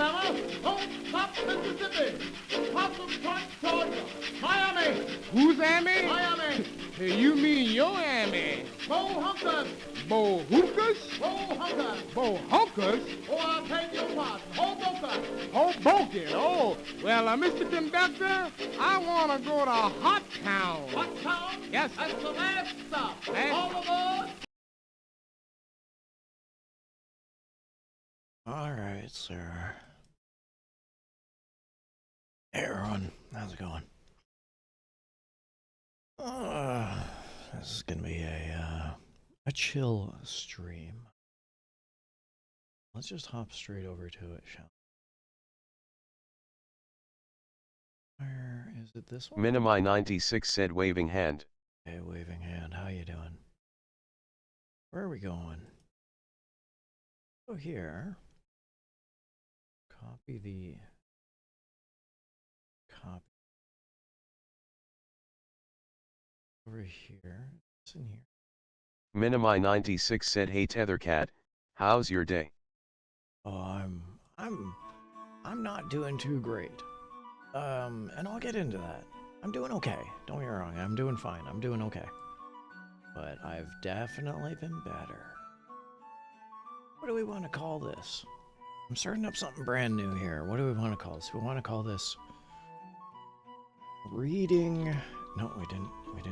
Alabama, Don't Stop, Mississippi, Possum Point, Georgia, Miami. Who's Amy? Miami. Hey, you mean your Amy? Bo Hunkers. Bo Hookers? Bo Hunkers. Bo Hunkers? Oh, I'll take your pardon. Hoboken. Hoboken. Oh, well, Mr. Conductor, I want to go to Hot Town. Hot Town? Yes. That's the last stop. Last- All aboard. All right, sir. Hey, everyone. How's it going? This is gonna be a chill stream. Let's just hop straight over to it, shall we? Where is it? This one? Minimi96 said waving hand. Hey, waving hand. How you doing? Where are we going? Go here. Copy the copy over here. It's in here. Minimi96 said, hey Tethercat, how's your day? Oh, I'm not doing too great. And I'll get into that. I'm doing okay. Don't get me wrong. I'm doing fine. I'm doing okay. But I've definitely been better. What do we want to call this? I'm starting up something brand new here. What do we want to call this? We want to call this reading. No, we didn't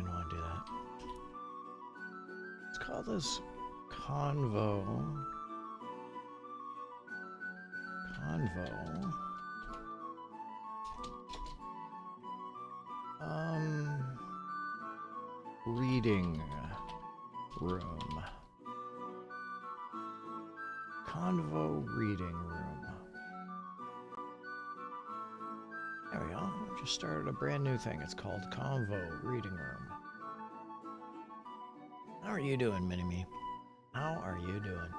want to do that. Let's call this convo. Reading room. Convo reading room. There we go. We just started a brand new thing. It's called Convo Reading Room. How are you doing, Mini-Me? How are you doing?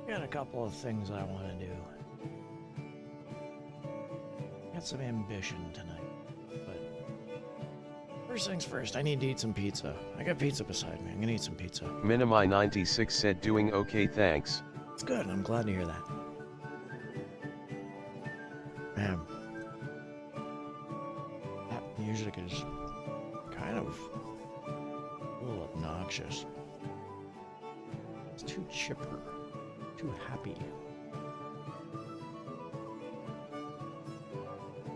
Got a couple of things I want to do. Got some ambition tonight, but first things first, I need to eat some pizza. I got pizza beside me. I'm gonna eat some pizza. Minimi96 said doing okay thanks. It's good. I'm glad to hear that. Man, that music is kind of a little obnoxious. It's too chipper. Too happy.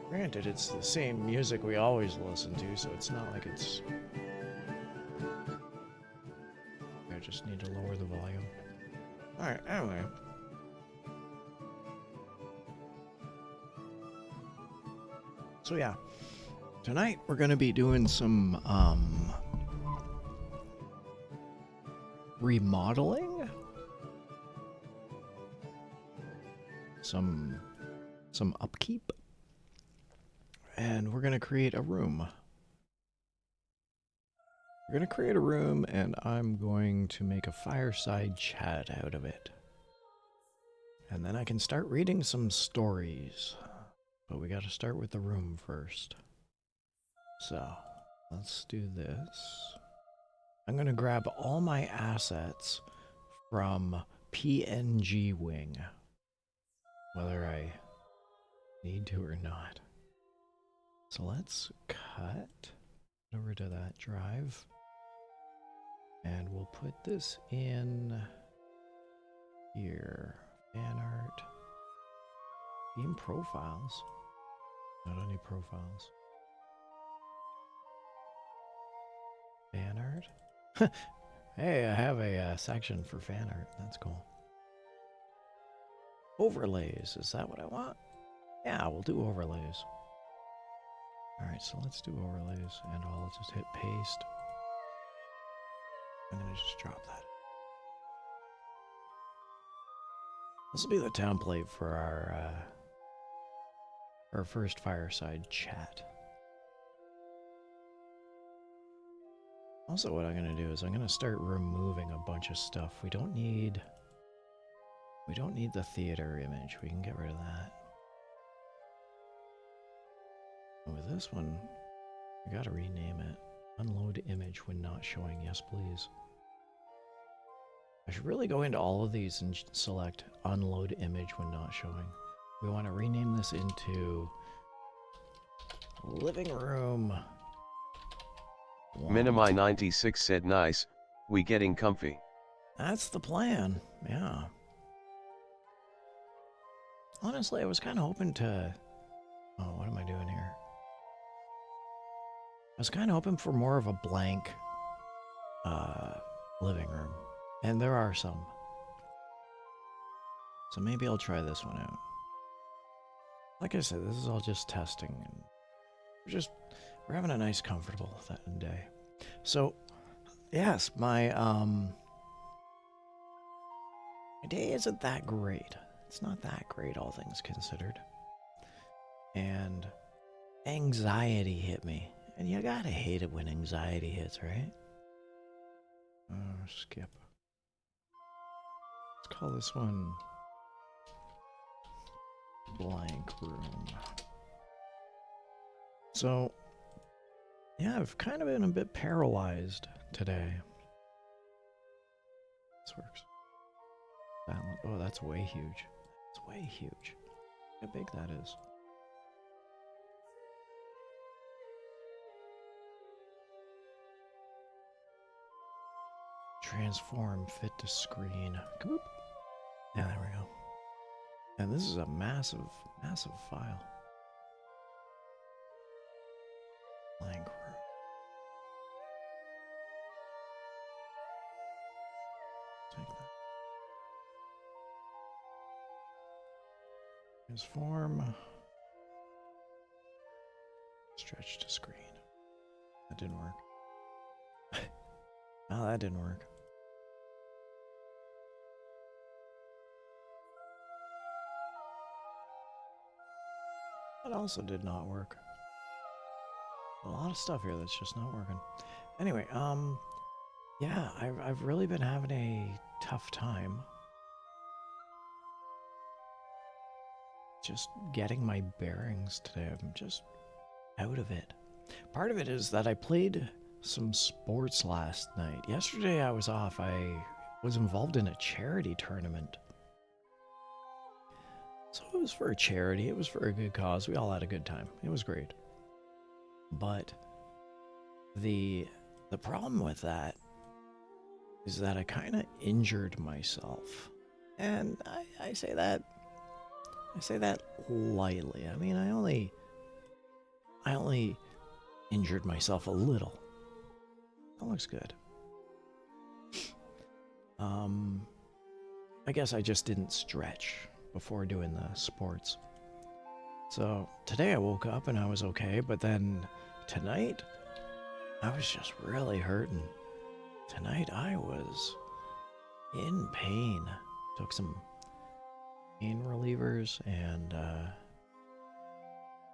Granted, it's the same music we always listen to, so it's not like it's... I just need to lower the volume. Alright, anyway. So yeah, tonight we're gonna be doing some, remodeling? Some upkeep, and we're gonna create a room. We're gonna create a room, and I'm going to make a fireside chat out of it, and then I can start reading some stories. But we got to start with the room first. So let's do this. I'm gonna grab all my assets from PNG Wing, whether I need to or not. So let's cut over to that drive, and we'll put this in here. Fan art, theme profiles, not any profiles. Fan art. Hey, I have a section for fan art. That's cool. Overlays, is that what I want? Yeah, we'll do overlays. Alright, so let's do overlays, and I'll just hit paste. I'm gonna just drop that. This will be the template for our first fireside chat. Also, what I'm gonna do is I'm gonna start removing a bunch of stuff. We don't need We don't need the theater image. We can get rid of that. And with this one, we gotta rename it. Unload image when not showing. Yes, please. I should really go into all of these and select unload image when not showing. We want to rename this into living room. Minimi 96 said nice, we getting comfy. That's the plan, yeah. Honestly, I was kind of hoping to... Oh, what am I doing here? I was kind of hoping for more of a blank living room. And there are some. So maybe I'll try this one out. Like I said, this is all just testing. And we're having a nice, comfortable day. So, yes, my day isn't that great. It's not that great, all things considered. And anxiety hit me. And you gotta hate it when anxiety hits, right? Skip. Let's call this one blank room. So, yeah, I've kind of been a bit paralyzed today. This works. Oh, that's way huge. It's way huge. How big that is. Transform, fit to screen. Boop. Yeah, there we go. And this is a massive, massive file. Blank room. Take that. Transform. Stretch to screen. That didn't work. Oh, that didn't work. That also did not work. A lot of stuff here that's just not working. Anyway, yeah, I've really been having a tough time just getting my bearings today. I'm just out of it. Part of it is that I played some sports last night. Yesterday I was off. I was involved in a charity tournament. So it was for a charity. It was for a good cause. We all had a good time. It was great. But the problem with that is that I kind of injured myself. And I say that lightly. I mean, I only injured myself a little. That looks good. I guess I just didn't stretch before doing the sports. So today I woke up and I was okay, but then tonight I was just really hurting. Tonight I was in pain. Took some pain relievers and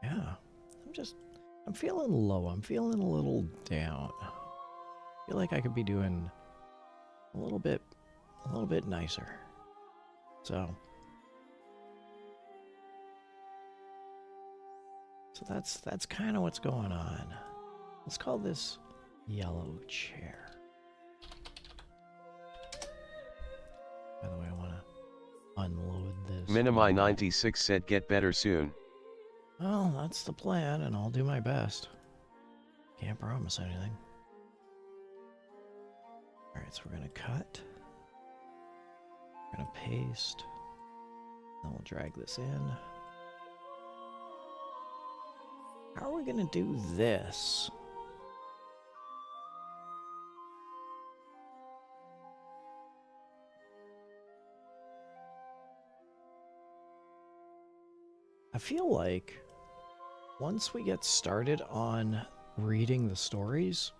yeah, I'm feeling low. I'm feeling a little down. I feel like I could be doing a little bit nicer. So that's kind of what's going on. Let's call this yellow chair. By the way, I want to unload this. Minimi 96 said get better soon. Well, that's the plan, and I'll do my best. Can't promise anything. Alright, so we're going to cut. We're going to paste. Then we'll drag this in. How are we going to do this? I feel like once we get started on reading the stories,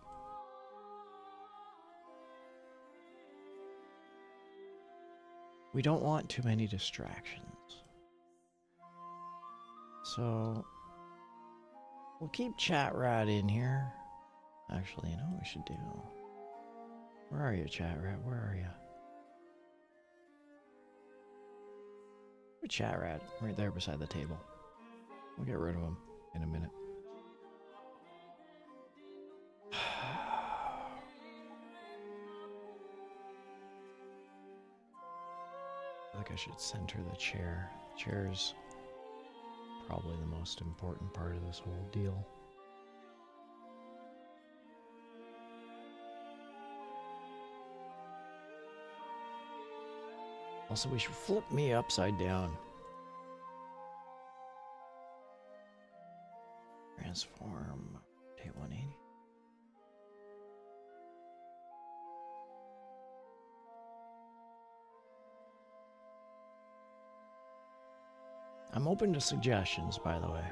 we don't want too many distractions. So we'll keep chat rat in here. Actually, you know what we should do? Where are you, chat rat? Where are you? a chat rat right there beside the table. We'll get rid of him in a minute. I feel like I should center the chair. The chair's probably the most important part of this whole deal. Also, we should flip me upside down. Transform. Take 180. I'm open to suggestions, by the way.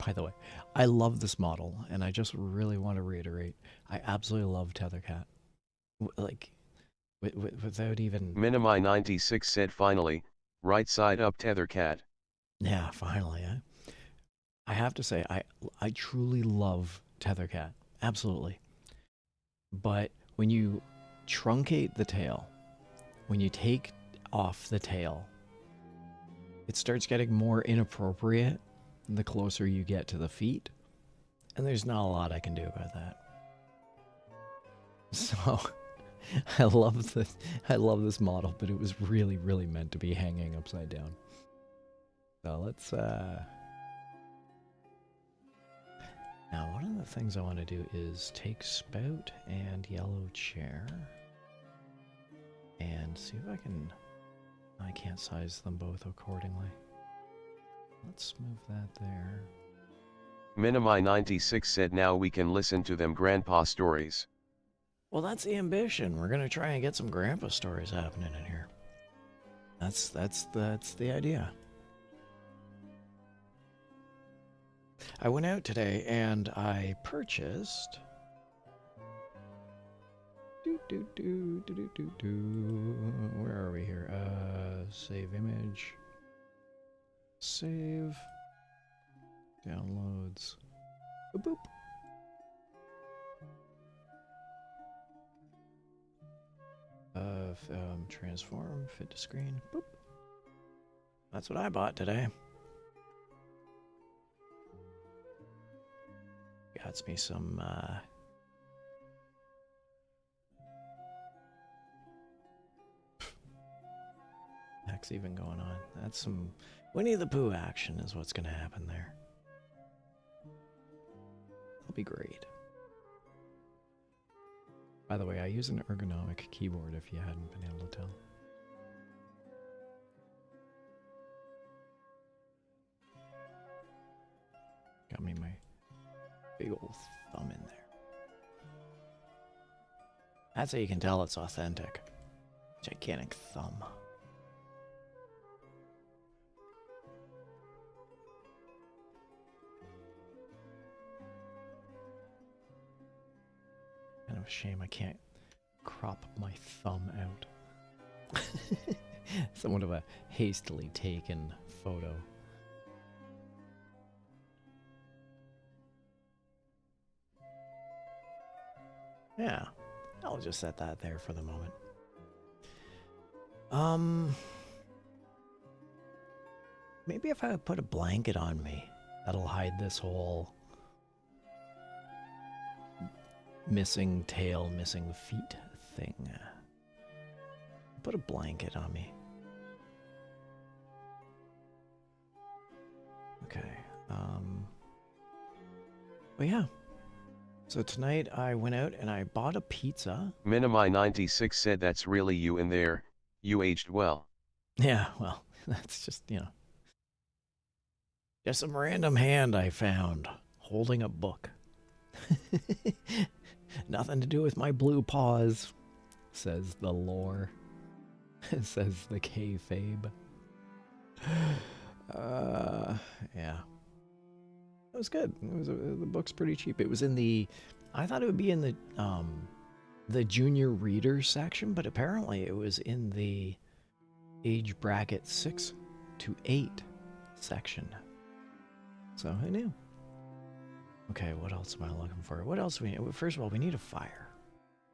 By the way, I love this model, and I just really want to reiterate, I absolutely love Tethercat. Like, without even... Minimi96 said finally, right side up Tethercat. Yeah, finally, eh? I have to say, I truly love Tethercat. Absolutely. But when you truncate the tail, when you take off the tail, it starts getting more inappropriate the closer you get to the feet, and there's not a lot I can do about that. So I love this model, but it was really, really meant to be hanging upside down. So let's now one of the things I want to do is take Spout and Yellow Chair and see if I can't size them both accordingly. Let's move that there. Minimi96 said now we can listen to them grandpa stories. Well, that's the ambition. We're gonna try and get some grandpa stories happening in here. That's the idea. I went out today and I purchased where are we here? Save image. Save. Downloads. Boop. Transform, fit to screen. Boop. That's what I bought today. Got me some heck's even going on. That's some Winnie the Pooh action is what's gonna happen there. That'll be great. By the way, I use an ergonomic keyboard if you hadn't been able to tell. Got me my big old thumb in there. That's how you can tell it's authentic. Gigantic thumb. Kind of a shame I can't crop my thumb out. Somewhat of a hastily taken photo. Yeah, I'll just set that there for the moment. Maybe if I put a blanket on me, that'll hide this whole missing tail, missing feet thing. Put a blanket on me. Okay. Well, yeah. So tonight I went out and I bought a pizza. Minimi96 said that's really you in there. You aged well. Yeah, well, that's just, you know. Just some random hand I found holding a book. Nothing to do with my blue paws, says the lore. Says the kayfabe. Yeah. It was good. The book's pretty cheap. It was in the... I thought it would be in the junior reader section, but apparently it was in the age bracket 6 to 8 section. So who knew? Okay, what else am I looking for? What else do we need? First of all, we need a fire.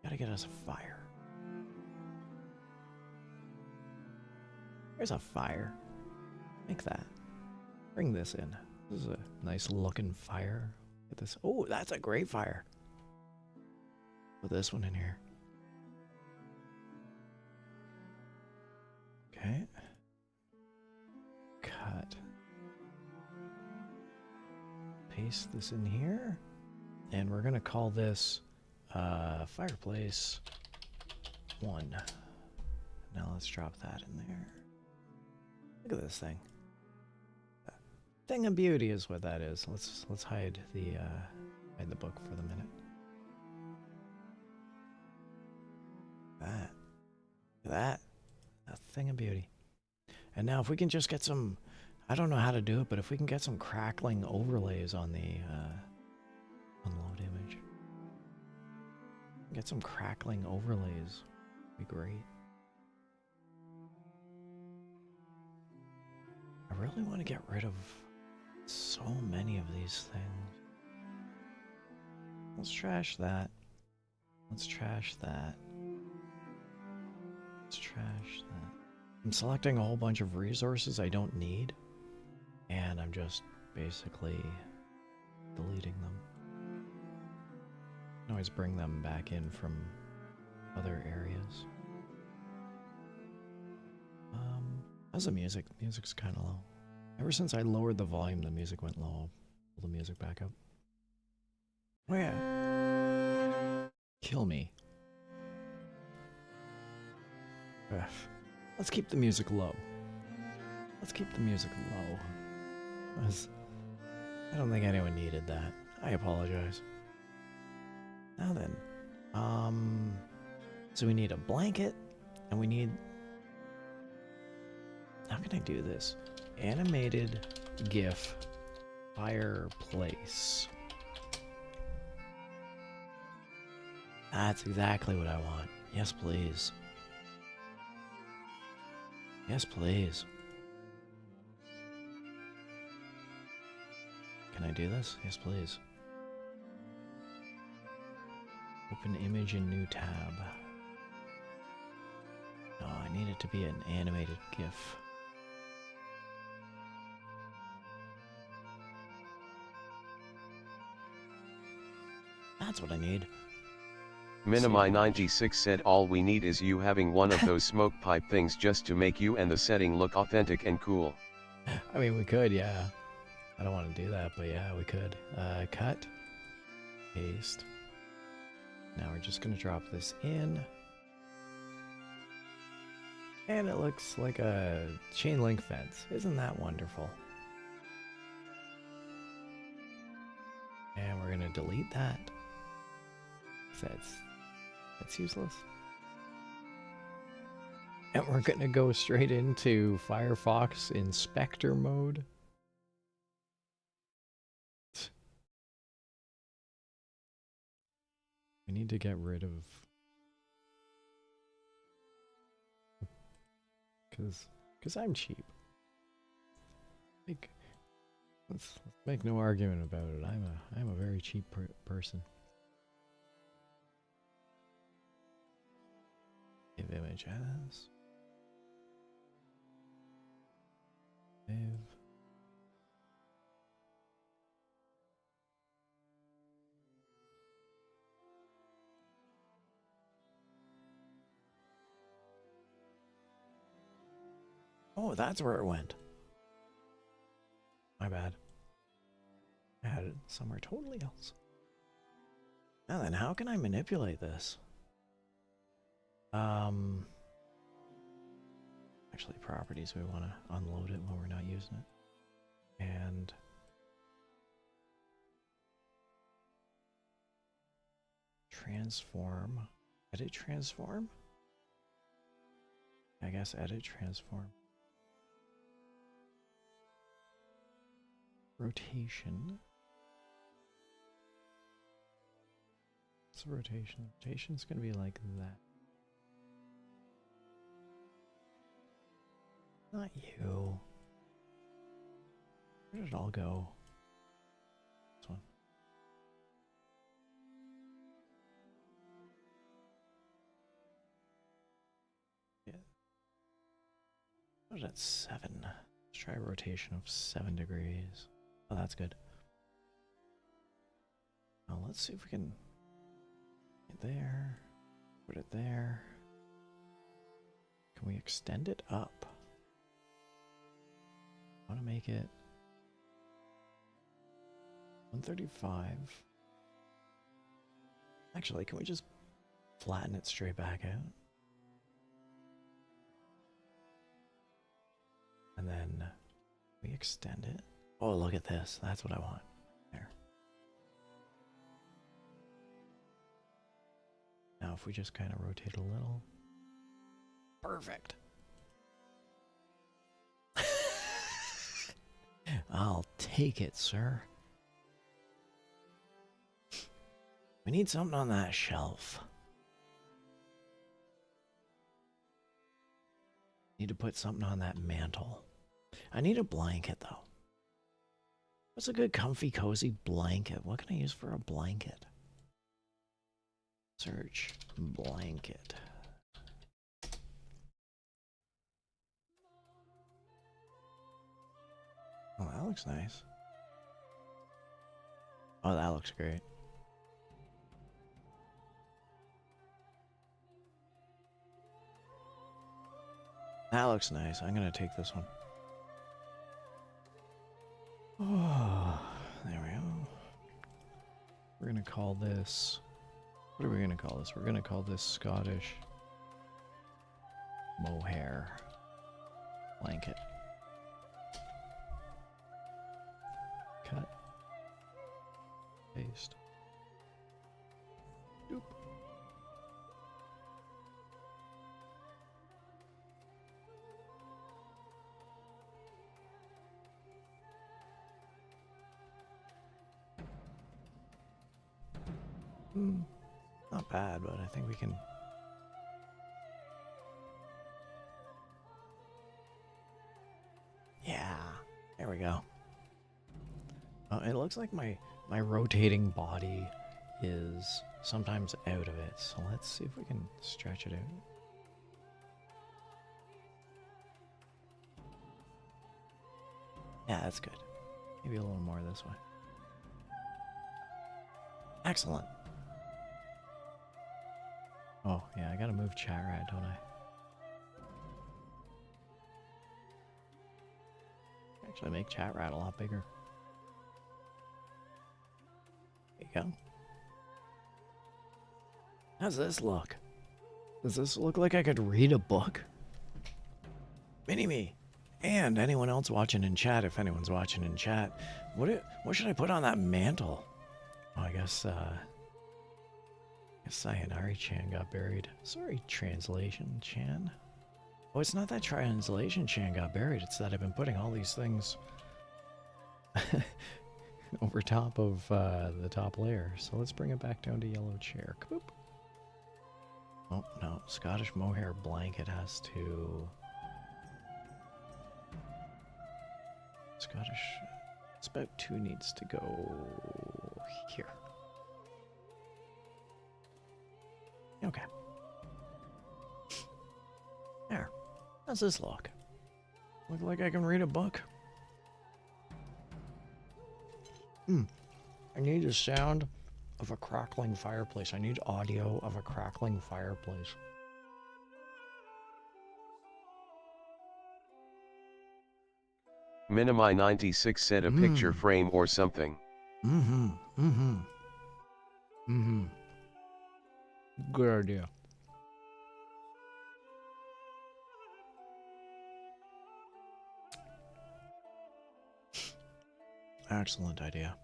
Gotta get us a fire. There's a fire. Make that. Bring this in. This is a nice looking fire. Get this. Oh, that's a great fire. Put this one in here. Okay. Cut. Paste this in here. And we're going to call this fireplace 1. Now let's drop that in there. Look at this thing. Thing of beauty is what that is. Let's hide the book for the minute. That a thing of beauty. And now if we can just get some, I don't know how to do it, but if we can get some crackling overlays on the unload image, get some crackling overlays, would be great. I really want to get rid of so many of these things. Let's trash that. Let's trash that. Let's trash that. I'm selecting a whole bunch of resources I don't need, and I'm just basically deleting them. I can always bring them back in from other areas. How's the music? The music's kind of low. Ever since I lowered the volume, the music went low. I'll pull the music back up. Oh yeah. Kill me. Ugh. Let's keep the music low. Let's keep the music low. I don't think anyone needed that. I apologize. Now then. So we need a blanket, and we need... How can I do this? Animated GIF fireplace. That's exactly what I want. Yes, please. Yes, please. Can I do this? Yes, please. Open image in new tab. No, I need it to be an animated GIF. That's what I need. Minimi96 said all we need is you having one of those smoke pipe things just to make you and the setting look authentic and cool. I mean, we could, yeah. I don't want to do that, but yeah, we could. Cut. Paste. Now we're just going to drop this in. And it looks like a chain link fence. Isn't that wonderful? And we're going to delete that. That's useless. And we're going to go straight into Firefox Inspector mode. We need to get rid of... Because I'm cheap. Like, let's make no argument about it. I'm a very cheap person. Save image as. Save. Oh, that's where it went. My bad. I had it somewhere totally else. Now then, how can I manipulate this? Actually, properties, we want to unload it when we're not using it. And transform. Edit transform? I guess edit transform. Rotation. What's rotation? Rotation's gonna be like that. Not you. Where did it all go? This one. Yeah. What is that? 7. Let's try a rotation of 7 degrees. Oh, that's good. Now let's see if we can get there. Put it there. Can we extend it up? I want to make it 135. Actually, can we just flatten it straight back out? And then we extend it. Oh, look at this. That's what I want. There. Now, if we just kind of rotate a little. Perfect. I'll take it, sir. We need something on that shelf. Need to put something on that mantle. I need a blanket, though. What's a good, comfy, cozy blanket? What can I use for a blanket? Search blanket. Oh, that looks nice. Oh, that looks great. That looks nice. I'm gonna take this one. Oh, there we go. We're gonna call this... What are we gonna call this? We're gonna call this Scottish mohair blanket. Cut. Paste. Doop. Not bad, but I think we can... Yeah, there we go. It looks like my rotating body is sometimes out of it, so let's see if we can stretch it out. Yeah, that's good. Maybe a little more this way. Excellent. Oh, yeah, I gotta move chat right, don't I? Actually make chat rat a lot bigger. There you go. How's this look? Does this look like I could read a book? Mini-me. And anyone else watching in chat, if anyone's watching in chat, what should I put on that mantle? Oh, I guess sayonari Chan got buried. Sorry, translation Chan. Oh, it's not that translation Chan got buried. It's that I've been putting all these things over top of the top layer. So let's bring it back down to yellow chair. Kaboop. Oh, no. Scottish mohair blanket has to... Scottish... It's about 2 needs to go here. Okay. There. How's this look? Look like I can read a book? I need the sound of a crackling fireplace. I need audio of a crackling fireplace. Minimi96 said a picture frame or something. Good idea. Excellent idea.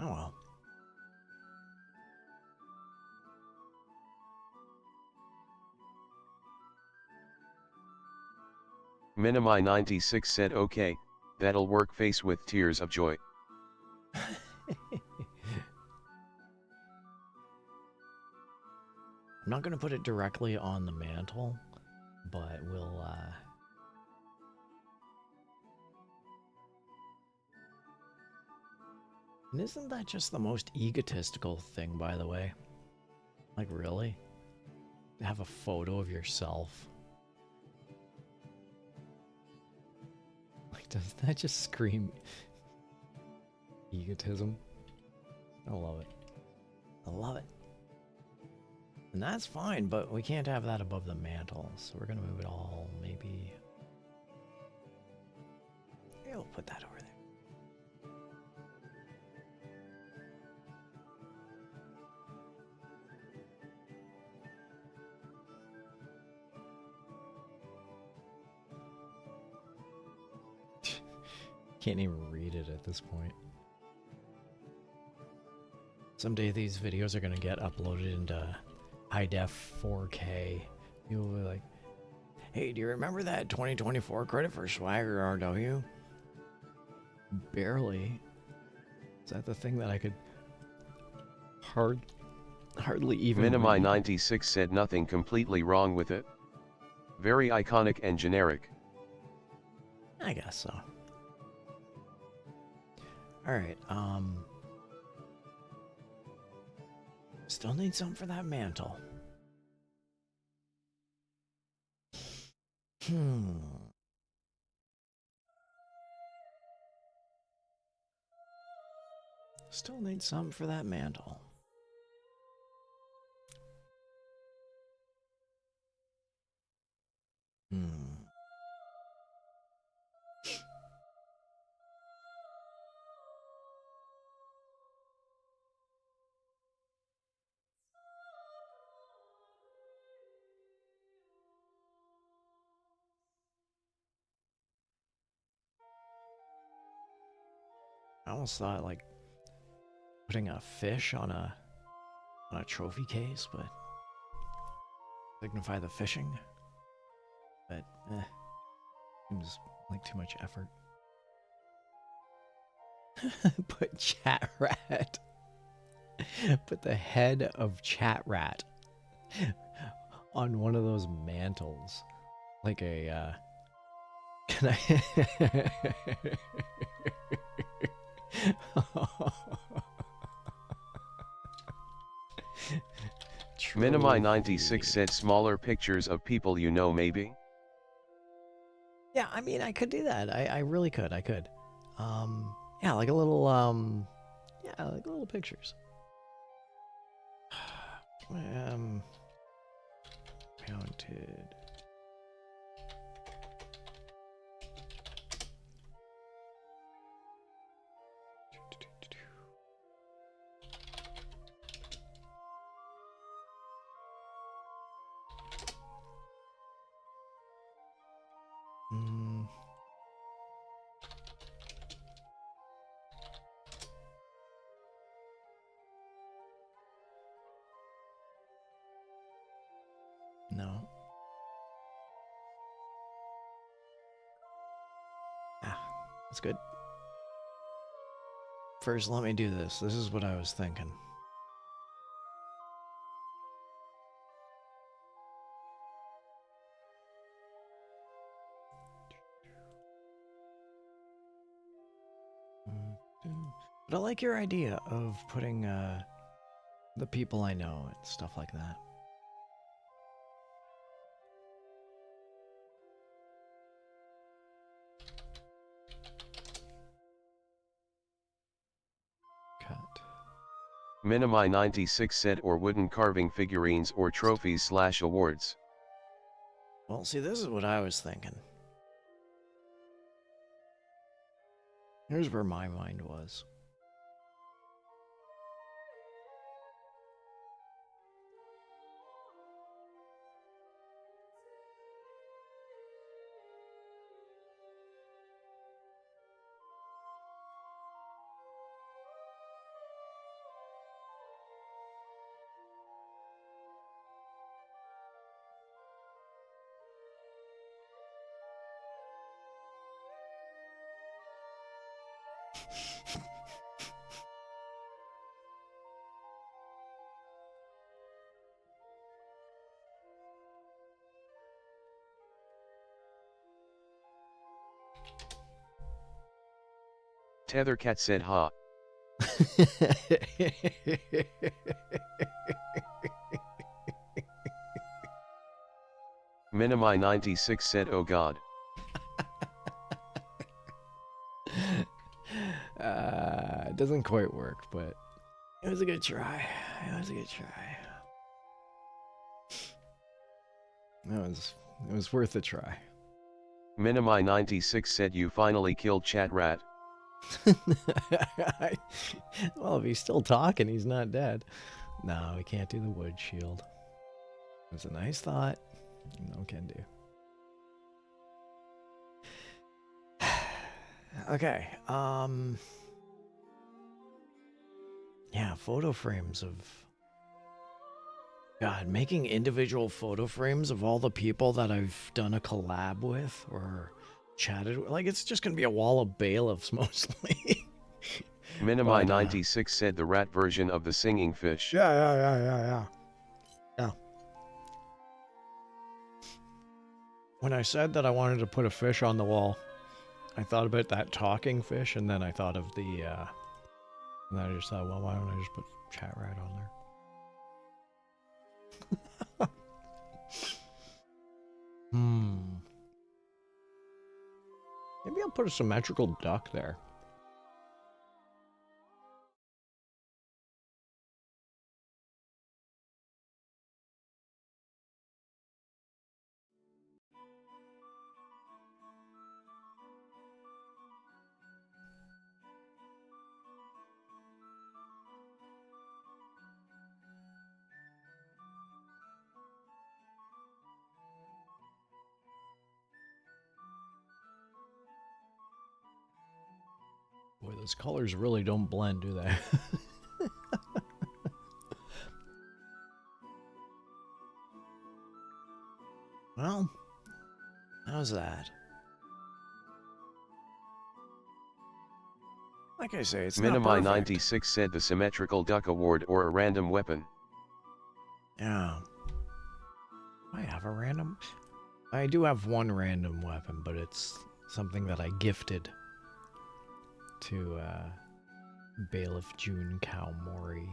Oh well. Minimi96 said okay, that'll work, face with tears of joy. I'm not going to put it directly on the mantle, but we'll, And isn't that just the most egotistical thing, by the way? Like, really? To have a photo of yourself? Like, doesn't that just scream egotism? I love it. I love it. And that's fine, but we can't have that above the mantle, so we're gonna move it all, maybe... Yeah, we'll put that over there. Can't even read it at this point. Someday these videos are gonna get uploaded into high def 4K. You'll be like, hey, do you remember that 2024 credit for Swagger RW? Barely. Is that the thing that I could hardly even Minimi96 said nothing completely wrong with it. Very iconic and generic. I guess so. Alright, still need something for that mantle. Still need something for that mantle. I almost thought like putting a fish on a trophy case, but signify the fishing. But seems like too much effort. Put chat rat. Put the head of chat rat on one of those mantles, like a. Can I? Minimi96 said smaller pictures of people you know, maybe? Yeah, I mean, I could do that. I really could. I could. Yeah, like a little, yeah, like little pictures. Counted. No. Ah, that's good. First, let me do this. This is what I was thinking. But I like your idea of putting the people I know and stuff like that. Cut. Minimi96 said or wooden carving figurines or trophies / awards. Well, see, this is what I was thinking. Here's where my mind was. Tethercat said ha. Minimi 96 said oh god. It doesn't quite work, but it was a good try. It was a good try. It was worth a try. Minimi 96 said you finally killed Chat Rat. Well, if he's still talking, he's not dead. No, we can't do the wood shield. It was a nice thought. No can do. Okay, yeah, photo frames of... God, making individual photo frames of all the people that I've done a collab with or chatted with. Like, it's just gonna be a wall of bailiffs, mostly. Minimi 96 said the rat version of the singing fish. Yeah. When I said that I wanted to put a fish on the wall, I thought about that talking fish, and then I thought of the, and then I just thought, well, why don't I just put Chat Rat on there? Maybe I'll put a symmetrical duck there. Boy, those colors really don't blend, do they? Well, how's that? Like I say, it's not Minimi perfect. 96 said the symmetrical duck award or a random weapon. Yeah. I have a random... I do have one random weapon, but it's something that I gifted to Bailiff June Cow Mori,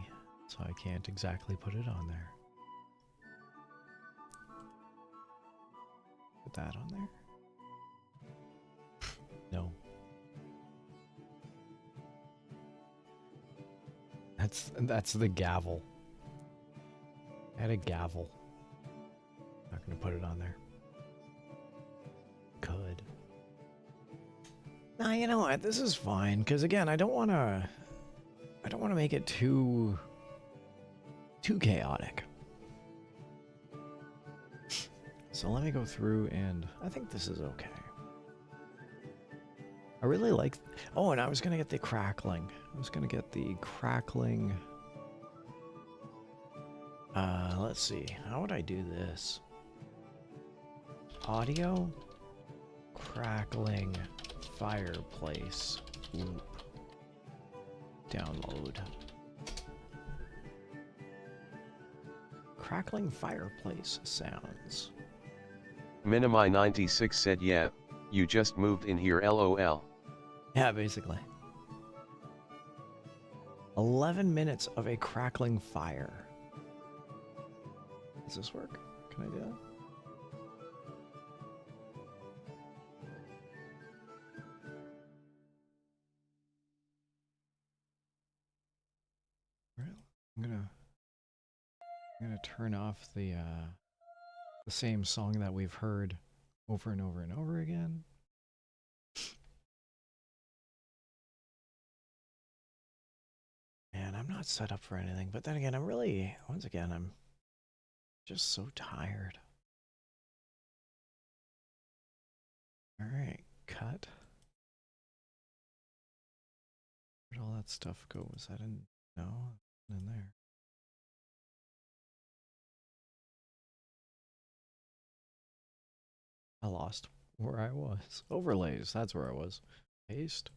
so I can't exactly put it on there. Put that on there? No. That's the gavel. I had a gavel. Not gonna put it on there. Could. Nah, you know what? This is fine, because again, I don't want to make it too chaotic. So let me go through, and I think this is okay. I really like... Oh, and I was going to get the crackling. Let's see. How would I do this? Audio, crackling, fireplace, loop, download. Crackling fireplace sounds. Minimi 96 said yeah, you just moved in here lol. Yeah, basically. 11 minutes of a crackling fire. Does this work? Can I do that? I'm gonna turn off the same song that we've heard over and over and over again. And I'm not set up for anything, but then again, I'm just so tired. Alright, cut. Where'd all that stuff go? Was that in... No, in there. I lost where I was. Overlays, that's where I was. Paste.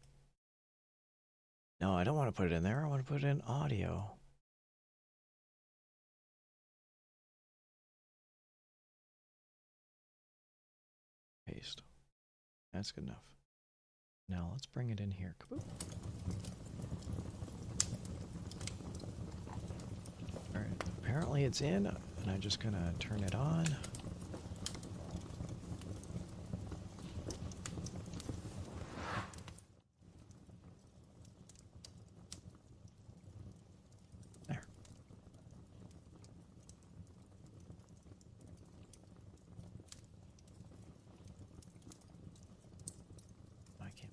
No, I don't want to put it in there. I want to put it in audio. Paste. That's good enough. Now let's bring it in here. Kaboom. Alright, apparently it's in, and I'm just gonna turn it on. There. I can't.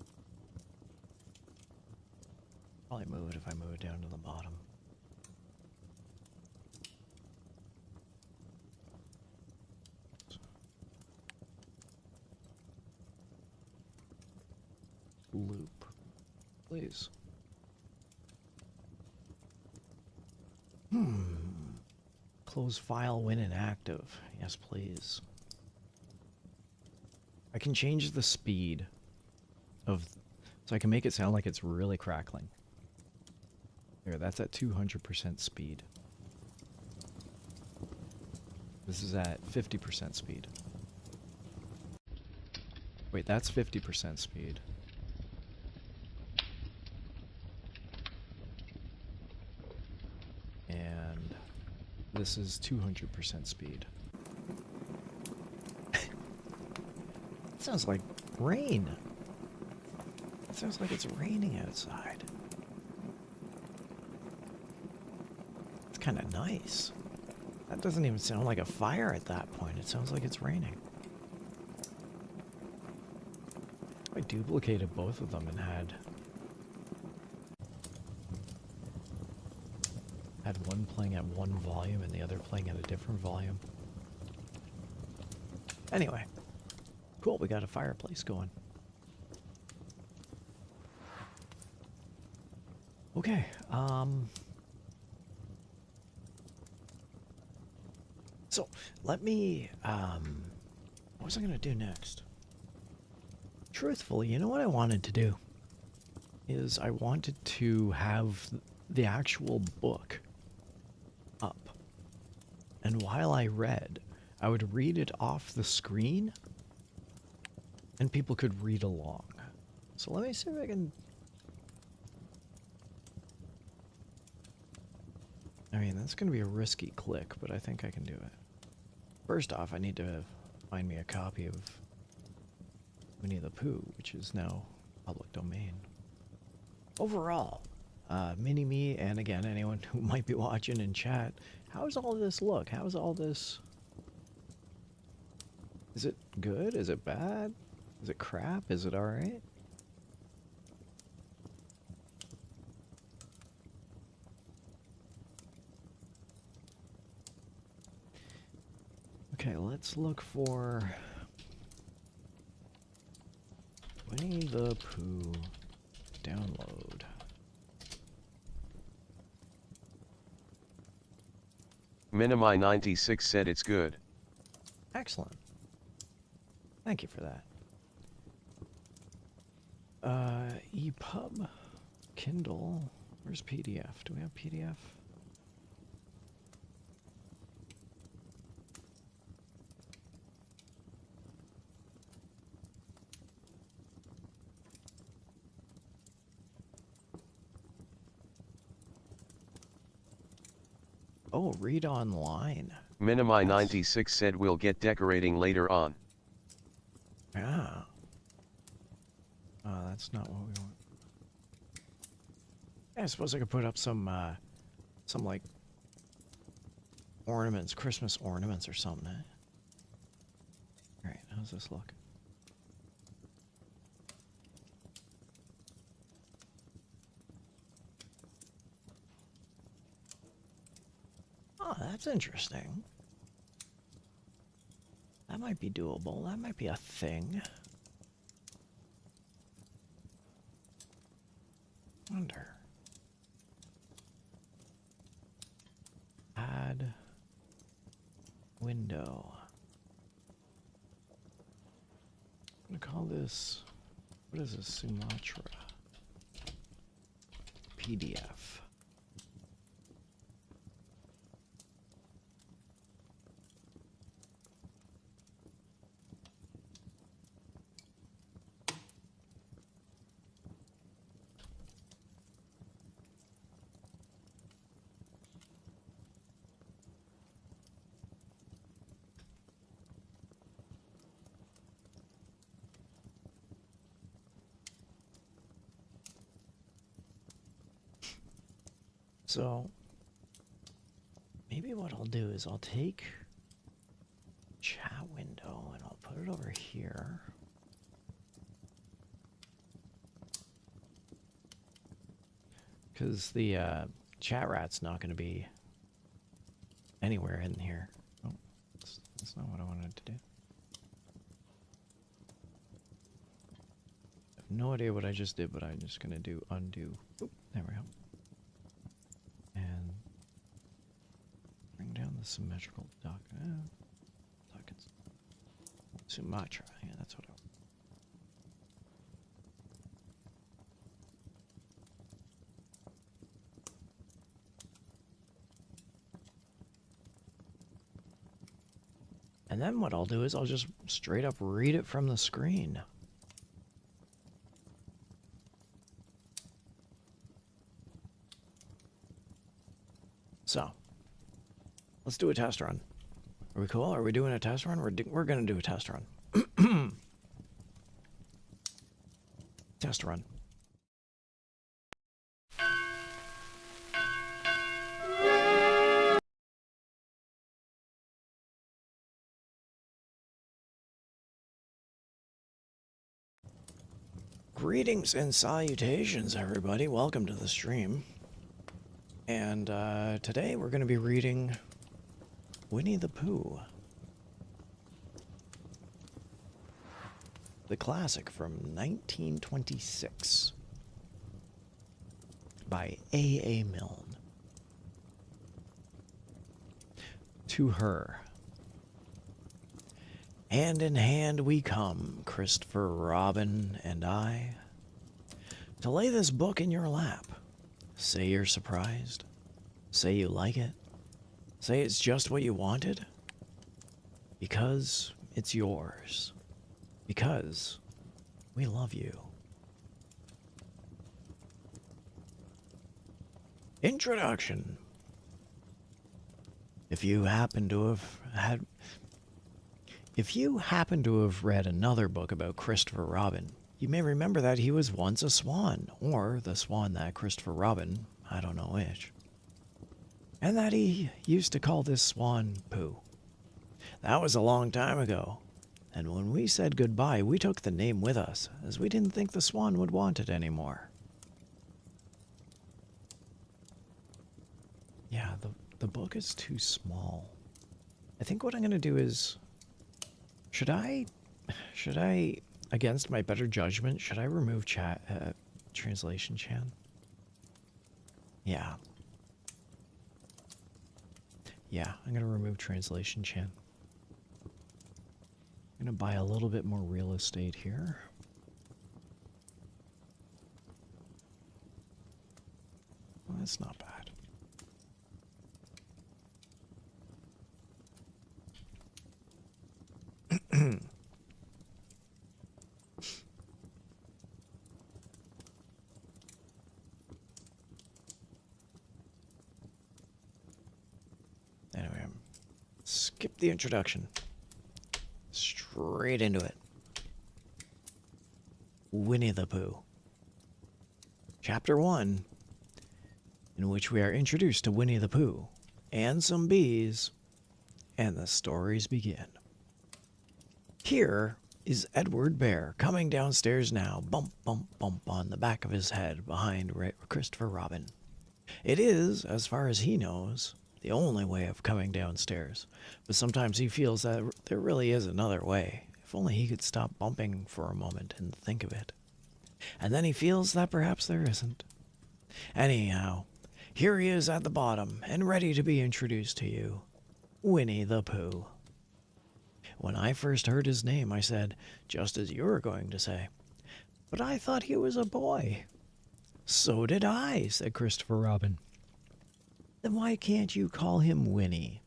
Probably move it if I move it down to the bottom. Loop, please. Close file when inactive. Yes, please. I can change the speed of, so I can make it sound like it's really crackling. There, that's at 200% speed. This is at 50% speed. Wait, that's 50% speed. And this is 200% speed. It sounds like rain. It sounds like it's raining outside. It's kind of nice. That doesn't even sound like a fire at that point. It sounds like it's raining. I duplicated both of them and had one playing at one volume and the other playing at a different volume. Anyway, cool, we got a fireplace going. Okay, so let me, what was I gonna do next? Truthfully, you know what I wanted to do? Is I wanted to have the actual book up. And while I read, I would read it off the screen and people could read along. So let me see if I can... I mean, that's going to be a risky click, but I think I can do it. First off, I need to find me a copy of Winnie the Pooh, which is now public domain. Overall, mini-me, and again, anyone who might be watching in chat, how's all this look? How's all this... Is it good? Is it bad? Is it crap? Is it alright? Okay, let's look for Winnie the Pooh download. Minimi96 said it's good. Excellent. Thank you for that. EPUB, Kindle, where's PDF? Do we have PDF? Oh, read online. Minimi96 said we'll get decorating later on. Yeah. That's not what we want. Yeah, I suppose I could put up some like ornaments, Christmas ornaments or something. Eh? All right, how's this look? Oh, that's interesting. That might be doable. That might be a thing. Wonder. Add window. I'm gonna call this, what is this, Sumatra? PDF. So, maybe what I'll do is I'll take chat window and I'll put it over here. Because the chat rat's not going to be anywhere in here. Oh, that's not what I wanted to do. I have no idea what I just did, but I'm just going to do undo. Oop, there we go. And bring down the symmetrical Sumatra. Yeah, that's what I want. And then what I'll do is I'll just straight up read it from the screen. So, let's do a test run. Are we cool? Are we doing a test run? We're going to do a test run. Test run. Greetings and salutations, everybody. Welcome to the stream. And today we're going to be reading Winnie the Pooh. The classic from 1926 by A.A. Milne. To her. Hand in hand we come, Christopher Robin and I, to lay this book in your lap. Say you're surprised. Say you like it. Say it's just what you wanted. Because it's yours. Because we love you. Introduction. If you happen to have read another book about Christopher Robin, you may remember that he was once a swan, or the swan that Christopher Robin, I don't know which, and that he used to call this swan Pooh. That was a long time ago, and when we said goodbye, we took the name with us, as we didn't think the swan would want it anymore. Yeah, the book is too small. I think what I'm going to do is, should I, against my better judgment, should I remove translation chan? Yeah. Yeah, I'm going to remove translation chan. I'm going to buy a little bit more real estate here. Well, that's not bad. Anyway, skip the introduction. Straight into it. Winnie the Pooh. Chapter 1, in which we are introduced to Winnie the Pooh and some bees, and the stories begin. Here is Edward Bear coming downstairs now, bump, bump, bump on the back of his head behind Christopher Robin. It is, as far as he knows, the only way of coming downstairs, but sometimes he feels that there really is another way, if only he could stop bumping for a moment and think of it. And then he feels that perhaps there isn't. Anyhow, here he is at the bottom, and ready to be introduced to you, Winnie the Pooh. When I first heard his name, I said, just as you were going to say, but I thought he was a boy. So did I, said Christopher Robin. Then why can't you call him Winnie?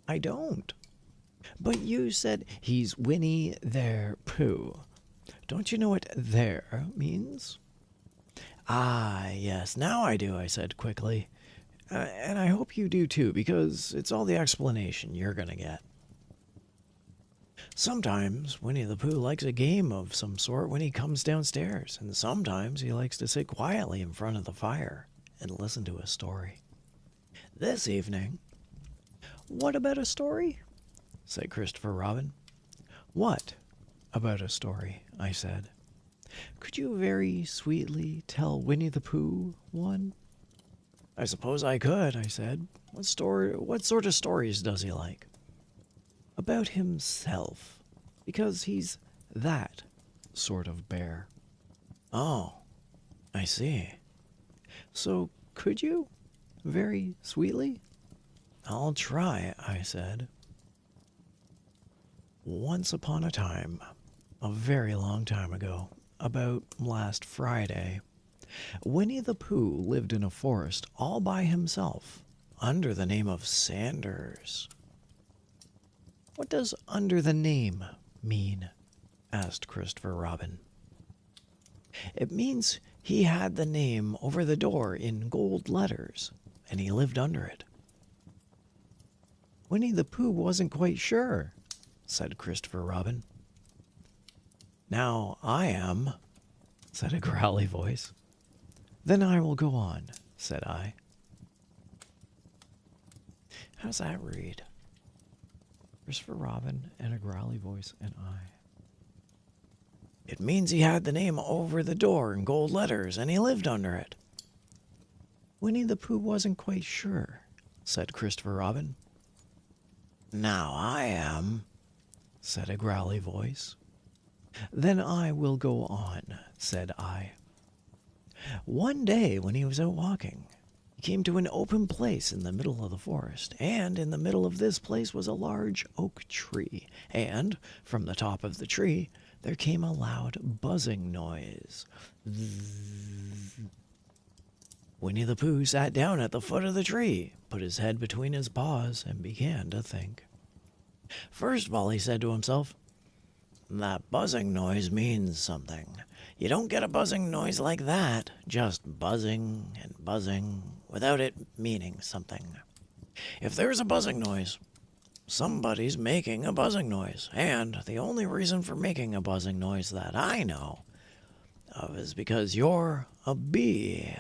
I don't. But you said he's Winnie their Pooh. Don't you know what there means? Ah, yes, now I do, I said quickly. And I hope you do too, because it's all the explanation you're gonna get. Sometimes Winnie the Pooh likes a game of some sort when he comes downstairs, and sometimes he likes to sit quietly in front of the fire and listen to a story. This evening... What about a story? Said Christopher Robin. What about a story? I said. Could you very sweetly tell Winnie the Pooh one? I suppose I could, I said. What sort of stories does he like? About himself, because he's that sort of bear. Oh, I see. So could you, very sweetly? I'll try, I said. Once upon a time, a very long time ago, about last Friday, Winnie the Pooh lived in a forest all by himself, under the name of Sanders. What does under the name mean? Asked Christopher Robin. It means he had the name over the door in gold letters, and he lived under it. Winnie the Pooh wasn't quite sure, said Christopher Robin. Now I am, said a growly voice. Then I will go on, said I. How does that read? Christopher Robin and a growly voice and I. It means he had the name over the door in gold letters, and he lived under it. Winnie the Pooh wasn't quite sure, said Christopher Robin. Now I am, said a growly voice. Then I will go on, said I. One day when he was out walking, he came to an open place in the middle of the forest, and in the middle of this place was a large oak tree, and from the top of the tree there came a loud buzzing noise. Zzz. Winnie the Pooh sat down at the foot of the tree, put his head between his paws, and began to think. First of all, he said to himself, that buzzing noise means something. You don't get a buzzing noise like that, just buzzing and buzzing, without it meaning something. If there's a buzzing noise, somebody's making a buzzing noise, and the only reason for making a buzzing noise that I know of is because you're a bee.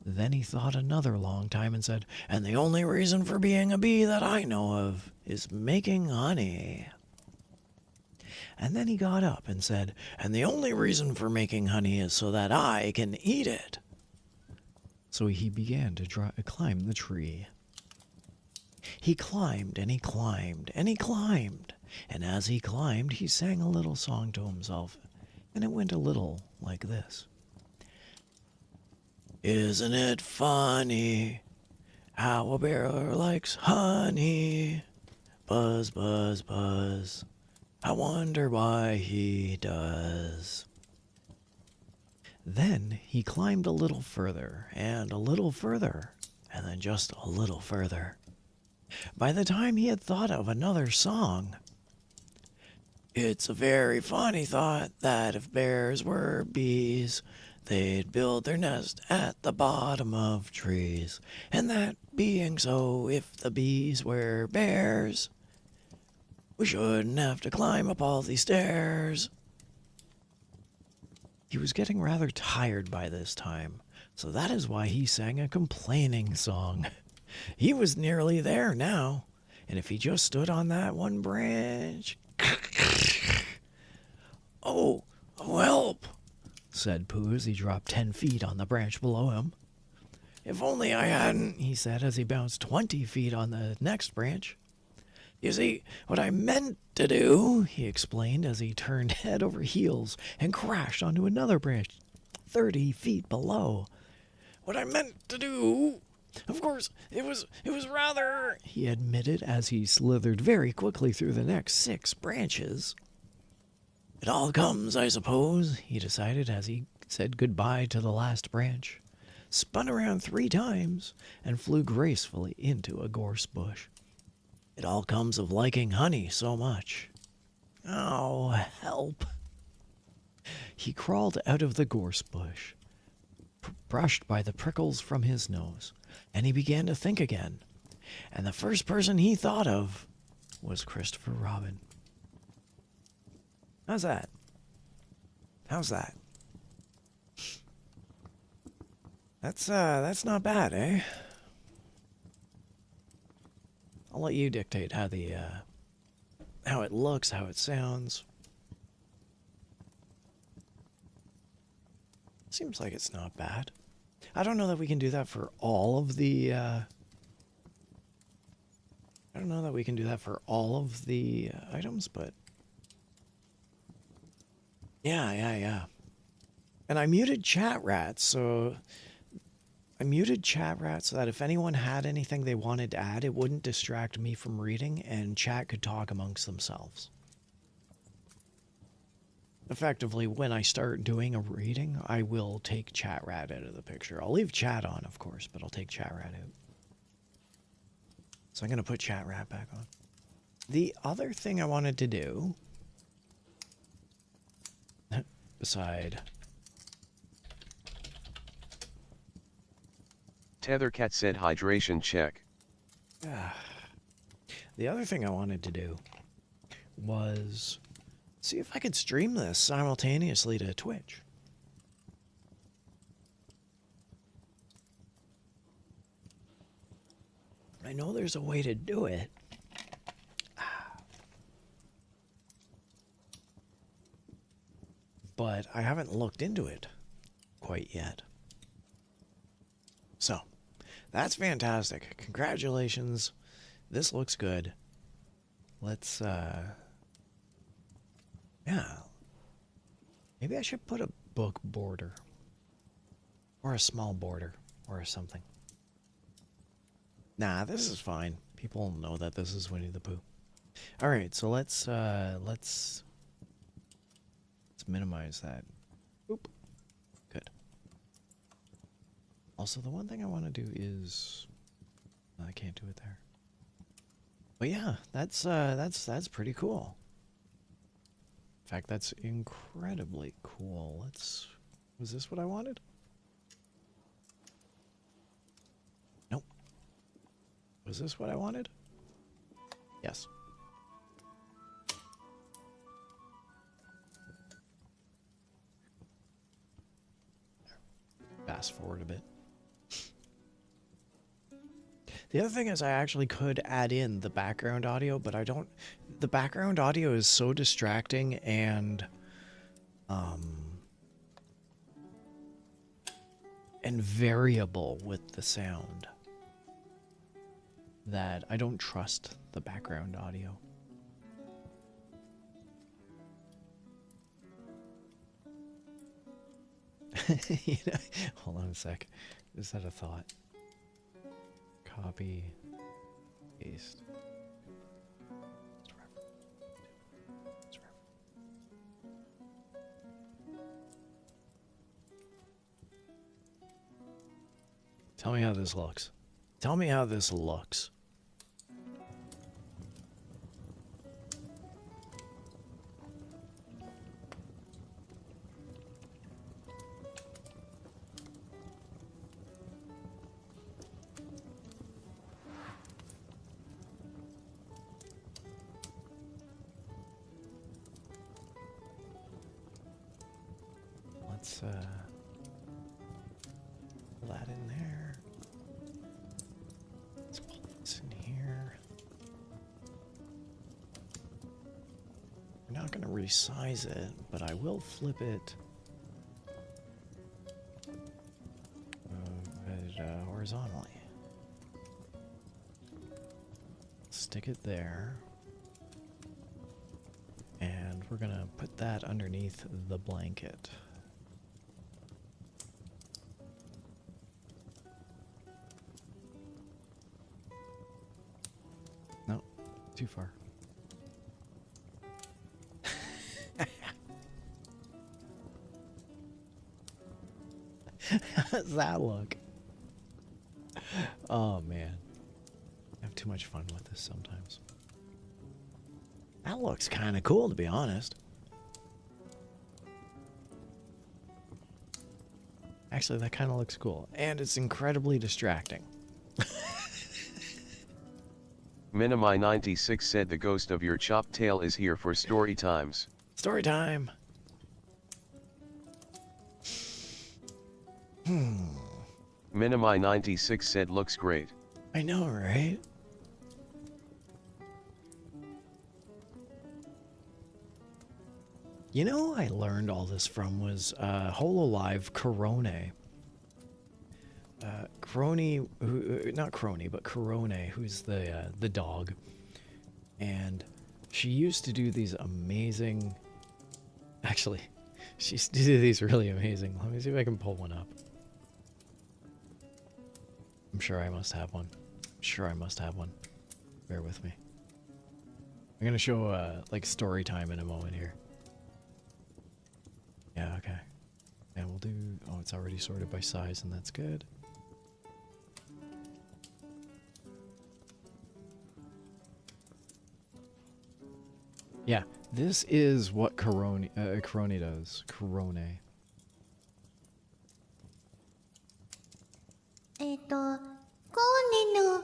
Then he thought another long time and said, and the only reason for being a bee that I know of is making honey. And then he got up and said, and the only reason for making honey is so that I can eat it. So he began to climb the tree. He climbed and he climbed and he climbed, and as he climbed he sang a little song to himself, and it went a little like this. Isn't it funny how a bear likes honey? Buzz, buzz, buzz. I wonder why he does. Then he climbed a little further, and a little further, and then just a little further. By the time he had thought of another song, it's a very funny thought that if bears were bees, they'd build their nest at the bottom of trees. And that being so, if the bees were bears, we shouldn't have to climb up all these stairs. He was getting rather tired by this time, so that is why he sang a complaining song. He was nearly there now, and if he just stood on that one branch... Oh, help, said Pooh as he dropped 10 feet on the branch below him. If only I hadn't, he said as he bounced 20 feet on the next branch. You see, what I meant to do, he explained as he turned head over heels and crashed onto another branch 30 feet below. What I meant to do, of course, it was rather, he admitted as he slithered very quickly through the next 6 branches. It all comes, I suppose, he decided as he said goodbye to the last branch, spun around 3 times, and flew gracefully into a gorse bush. It all comes of liking honey so much. Oh, help. He crawled out of the gorse bush, brushed by the prickles from his nose, and he began to think again. And the first person he thought of was Christopher Robin. How's that? How's that? That's not bad, eh? I'll let you dictate how the, how it looks, how it sounds. Seems like it's not bad. I don't know that we can do that for all of the, I don't know that we can do that for all of the items, but... Yeah. And I muted chat rats, so... I muted chat rats so that if anyone had anything they wanted to add, it wouldn't distract me from reading, and chat could talk amongst themselves. Effectively, when I start doing a reading, I will take chat rat out of the picture. I'll leave chat on, of course, but I'll take chat rat out. So I'm going to put chat rat back on. The other thing I wanted to do, beside... Tethercat said hydration check. The other thing I wanted to do was see if I could stream this simultaneously to Twitch. I know there's a way to do it. But I haven't looked into it quite yet. So, that's fantastic. Congratulations. This looks good. Let's, yeah. Maybe I should put a book border. Or a small border. Or something. Nah, this is fine. People know that this is Winnie the Pooh. Alright, so let's minimize that. Oop. Good. Also, the one thing I want to do is... I can't do it there. But yeah, that's pretty cool. In fact, that's incredibly cool. Let's... Was this what I wanted? Nope. Was this what I wanted? Yes. Fast forward a bit. The other thing is I actually could add in the background audio, but I don't... The background audio is so distracting and variable with the sound that I don't trust the background audio. You know, hold on a sec. Just had a thought. Copy, paste. Tell me how this looks. Tell me how this looks. Let's pull that in there. Let's pull this in here. We're not going to resize it, but I will flip it horizontally. Stick it there. And we're going to put that underneath the blanket. No, too far. How does that look? Oh, man. I have too much fun with this sometimes. That looks kind of cool, to be honest. Actually, that kind of looks cool. And it's incredibly distracting. Minimi96 said the ghost of your chopped tail is here for story times. Story time. Minimi96 said looks great. I know, right? You know, I learned all this from was Hololive Corone. Crony, not Crony, but Corone, who's the dog, and she used to do these amazing. Actually, she used to do these really amazing. Let me see if I can pull one up. I'm sure I must have one. Bear with me. I'm gonna show like story time in a moment here. Yeah, okay. And we'll do. Oh, it's already sorted by size, and that's good. Yeah, this is what Corone does. Corone. コーネの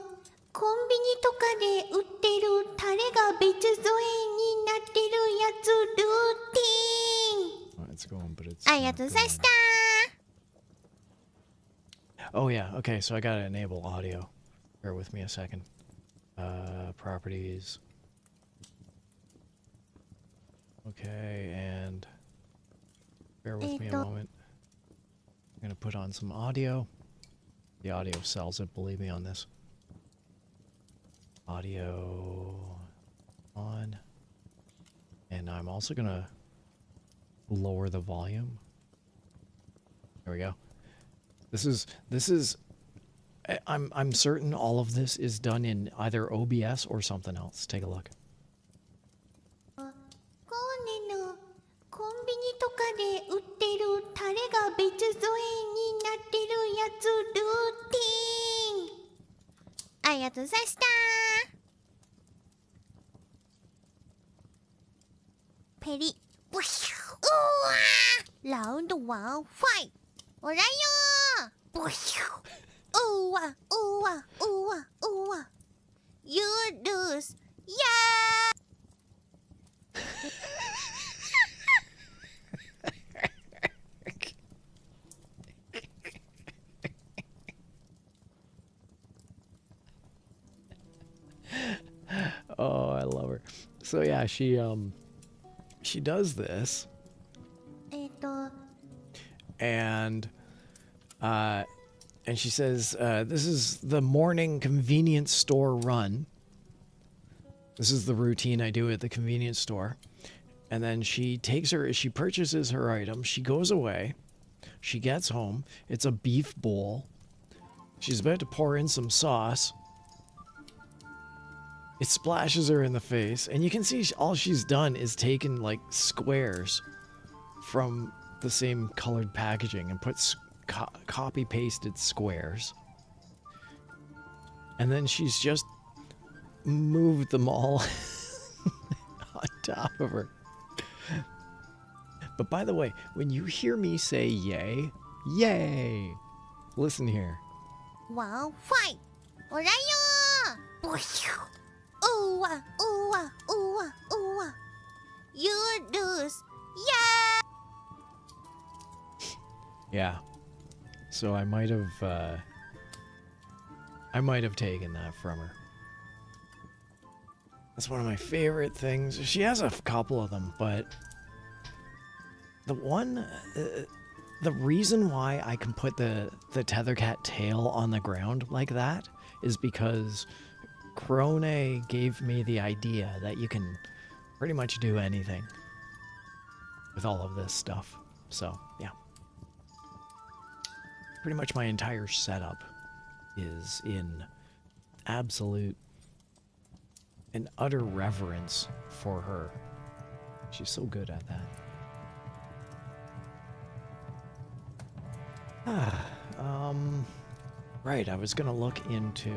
コンビニとかで売ってるタレが別添えになってるやつルーティン。 Oh, it's going, but it's. ありがとうございました。 Oh yeah, okay, so I gotta enable audio. Bear with me a second. Properties. Okay, and bear with me a moment. I'm gonna put on some audio. The audio sells it, believe me on this. Audio on. And I'm also gonna lower the volume. There we go. This is I'm certain all of this is done in either OBS or something else. Take a look. コーネのコンビニとかで売ってるタレが別添えになってるやつルーティン。ありがとうございました。ペリ。うわラウンド1ファイ。おらよー。うわうわうわうわ。You lose. Yeah. Oh, I love her. So yeah, she does this. And she says, this is the morning convenience store run. This is the routine I do at the convenience store. And then she purchases her item, she goes away, she gets home, it's a beef bowl. She's about to pour in some sauce. It splashes her in the face, and you can see all she's done is taken like squares from the same colored packaging and put copy-pasted squares. And then she's just moved them all on top of her. But by the way, when you hear me say yay, yay, listen here. 1ファイ。おらよー。うわうわうわうわ。You lose. Yeah. Yeah. So I might have taken that from her. That's one of my favorite things. She has a couple of them, but the one, the reason why I can put the Tethercat tail on the ground like that is because Crone gave me the idea that you can pretty much do anything with all of this stuff. So, yeah. Pretty much my entire setup is in absolute and utter reverence for her. She's so good at that. Right, I was going to look into...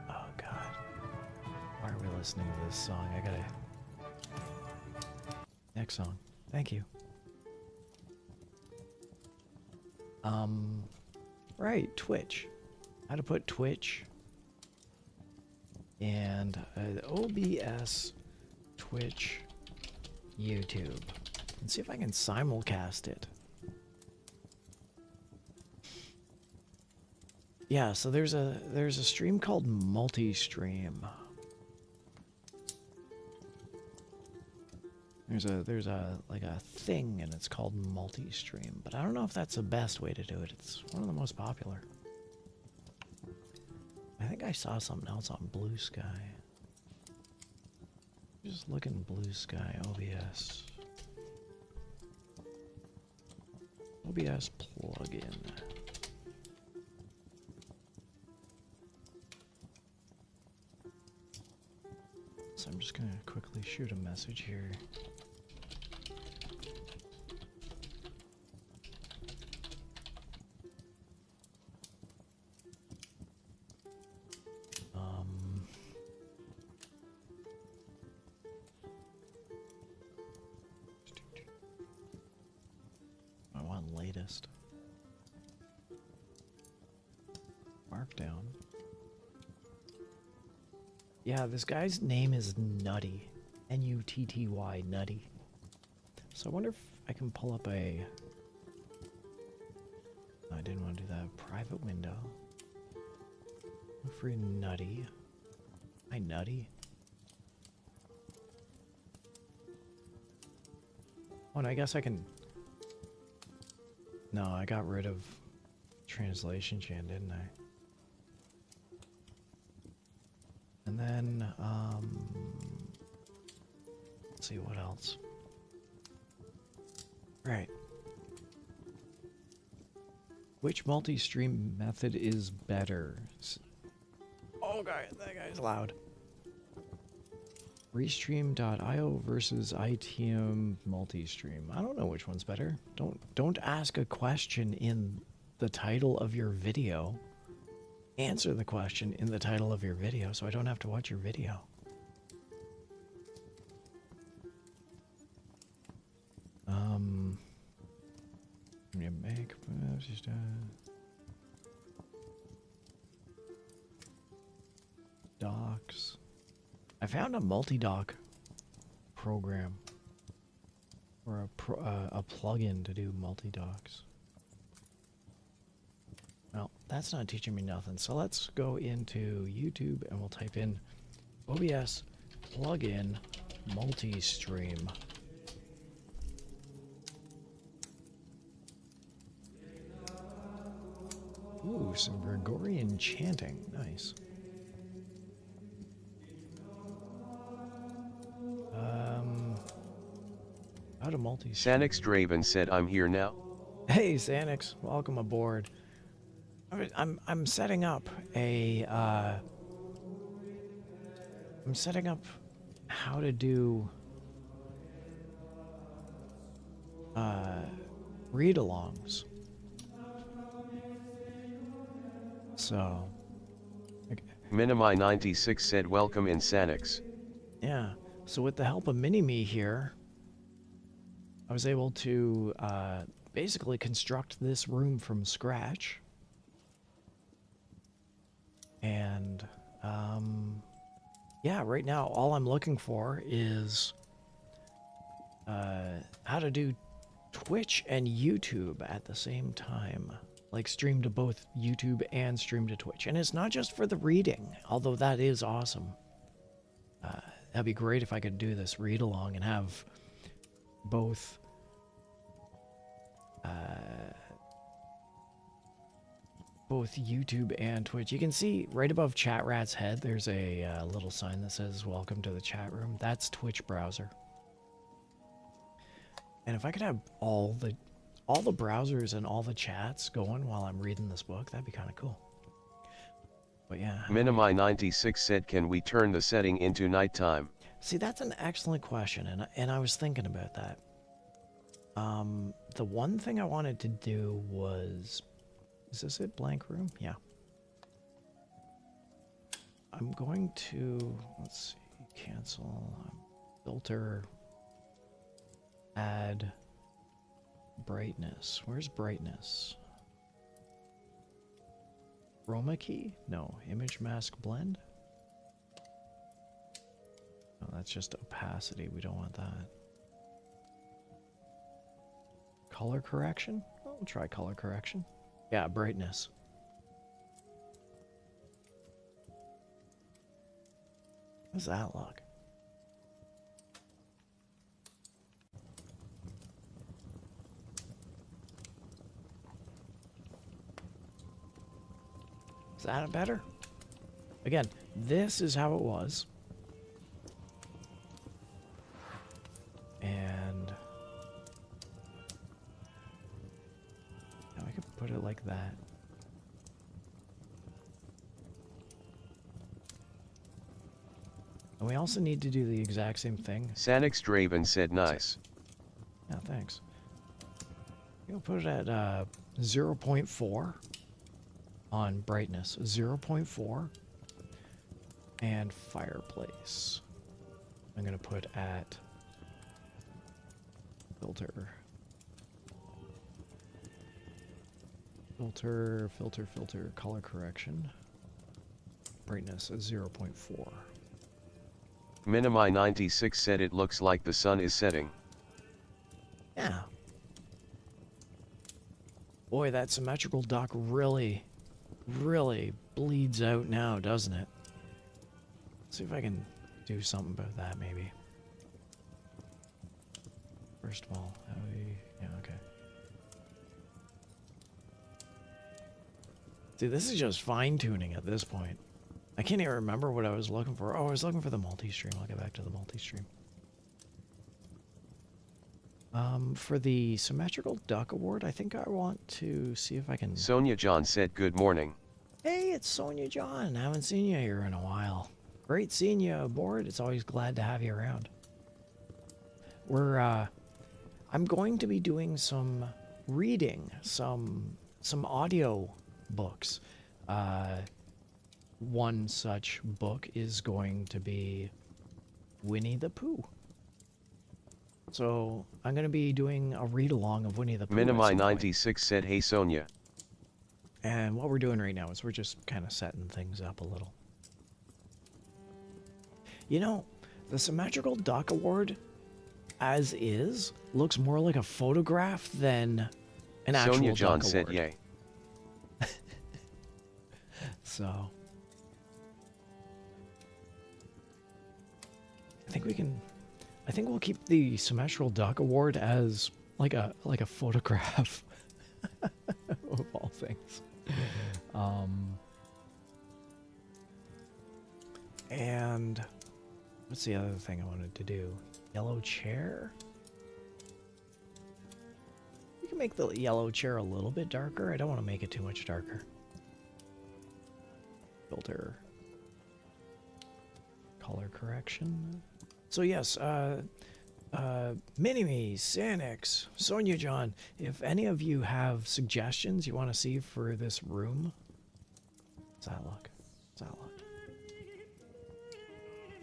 Oh, God. Why are we listening to this song? I gotta... Next song. Thank you. Right, Twitch. How to put Twitch and OBS, Twitch, YouTube. And see if I can simulcast it. Yeah, so there's a stream called multi-stream. There's a like a thing and it's called multi-stream, but I don't know if that's the best way to do it. It's one of the most popular. I think I saw something else on Blue Sky. Just look in Blue Sky, OBS. OBS plugin. So I'm just gonna quickly shoot a message here. I want latest. Markdown. Yeah, this guy's name is Nutty. N-U-T-T-Y, Nutty. So I wonder if I can pull up a... I didn't want to do that. Private window. Look for Nutty. Hi, Nutty. Oh, and I guess I can... No, I got rid of translation chan, didn't I? And then, let's see what else. Right. Which multi-stream method is better? Oh, God, that guy's loud. Restream.io versus ITM multi-stream. I don't know which one's better. Don't ask a question in the title of your video. Answer the question in the title of your video so I don't have to watch your video. You make docs. I found a multi-doc program or a plugin to do multi-docs. Well, that's not teaching me nothing. So let's go into YouTube and we'll type in OBS plugin multi-stream. Ooh, some Gregorian chanting. Nice. How to multi-stream. Sanix Draven said I'm here now. Hey, Sanix, welcome aboard. I'm setting up a, I'm setting up how to do, read-alongs. So. Okay. Minimi96 said welcome in Sanix. Yeah, so with the help of Mini-Me here, I was able to, basically construct this room from scratch. And, yeah, right now all I'm looking for is how to do Twitch and YouTube at the same time. Like stream to both YouTube and stream to Twitch. And it's not just for the reading, although that is awesome. That'd be great if I could do this read along and have both both YouTube and Twitch. You can see right above Chat Rat's head, there's a little sign that says welcome to the chat room. That's Twitch browser. And if I could have all the browsers and all the chats going while I'm reading this book, that'd be kind of cool. But yeah. Minimi96 said can we turn the setting into nighttime? See, that's an excellent question, and I was thinking about that. The one thing I wanted to do was... Is this it? Blank room? Yeah. I'm going to... Let's see. Cancel. Filter. Add. Brightness. Where's brightness? Chroma key? No. Image mask blend? No, that's just opacity. We don't want that. Color correction? Oh, we'll try color correction. Yeah, brightness. How does that look? Is that better? Again, this is how it was. And now I can put it like that. And we also need to do the exact same thing. Sanix Draven said nice. Yeah, thanks. We'll put it at 0.4 on brightness. 0.4. And fireplace. I'm going to put at filter. Filter, color correction. Brightness at 0.4. Minimi96 said it looks like the sun is setting. Yeah. Boy, that symmetrical duck really bleeds out now, doesn't it? Let's see if I can do something about that, maybe. First of all, how do we... Yeah, okay. Dude, this is just fine-tuning at this point. I can't even remember what I was looking for. Oh, I was looking for the multi-stream. I'll get back to the multi-stream. For the Symmetrical Duck Award, I think I want to see if I can... Sonia John said good morning. Hey, it's Sonia John. I haven't seen you here in a while. Great seeing you aboard. It's always glad to have you around. I'm going to be doing some reading, some audio books. One such book is going to be Winnie the Pooh. So I'm going to be doing a read-along of Winnie the Pooh. Minimi96 said hey Sonia. And what we're doing right now is we're just kind of setting things up a little. You know, the Symmetrical Duck Award, as is, looks more like a photograph than an actual Sonia John duck said award. yay. So I think we'll keep the Symmetrical Duck Award as like a photograph of all things. And what's the other thing I wanted to do? Yellow chair? You can make the yellow chair a little bit darker. I don't want to make it too much darker. Filter. Color correction. So yes, Minimi, Sanix, Sonia John, if any of you have suggestions you want to see for this room, how's that look? How's that look?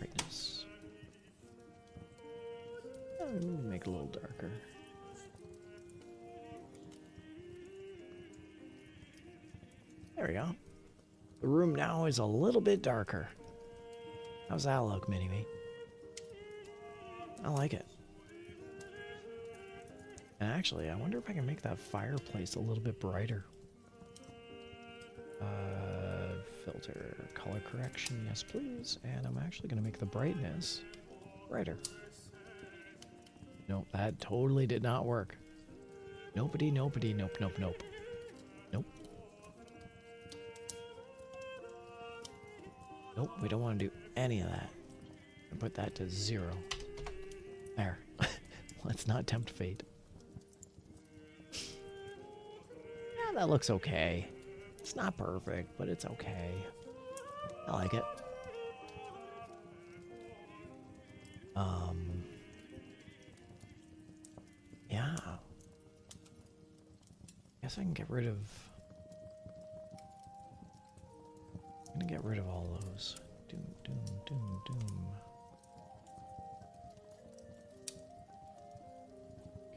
Brightness. Make it a little darker. There we go. The room now is a little bit darker. How's that look, Mini-Me? I like it. And actually, I wonder if I can make that fireplace a little bit brighter. Filter, color correction, yes please. And I'm actually going to make the brightness brighter. Nope, that totally did not work. Nopety, nopety, nope, nope, nope. Nope. Nope, we don't want to do any of that. And put that to 0. There. Let's not tempt fate. Yeah, that looks okay. It's not perfect, but it's okay. I like it. Yeah. Guess I can get rid of... I'm gonna get rid of all those. Doom, doom, doom, doom.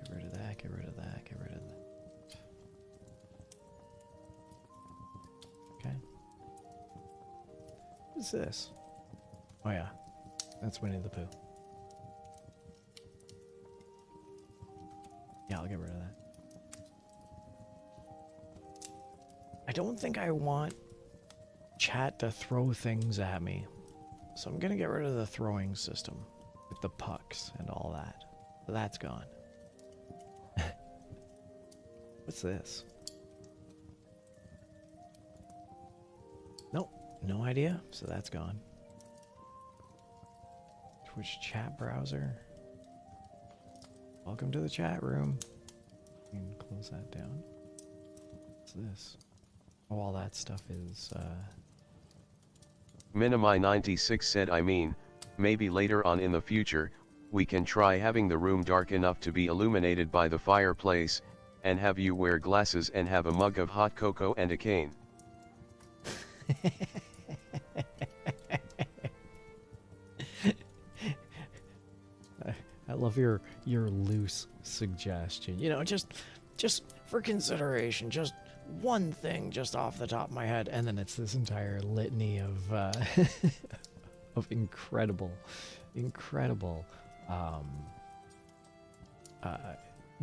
Get rid of that, get rid of that, get rid of that. Okay. What's this? Oh yeah, that's Winnie the Pooh. Yeah, I'll get rid of that. I don't think I want chat to throw things at me. So I'm gonna get rid of the throwing system with the pucks and all that. So that's gone. What's this? Nope, no idea. So that's gone. Twitch chat browser. Welcome to the chat room. You can close that down. What's this? Oh, all that stuff is, Minimi96 said I mean, maybe later on in the future, we can try having the room dark enough to be illuminated by the fireplace, and have you wear glasses and have a mug of hot cocoa and a cane. I love your loose suggestion. You know, just for consideration, just one thing just off the top of my head, and then it's this entire litany of of incredible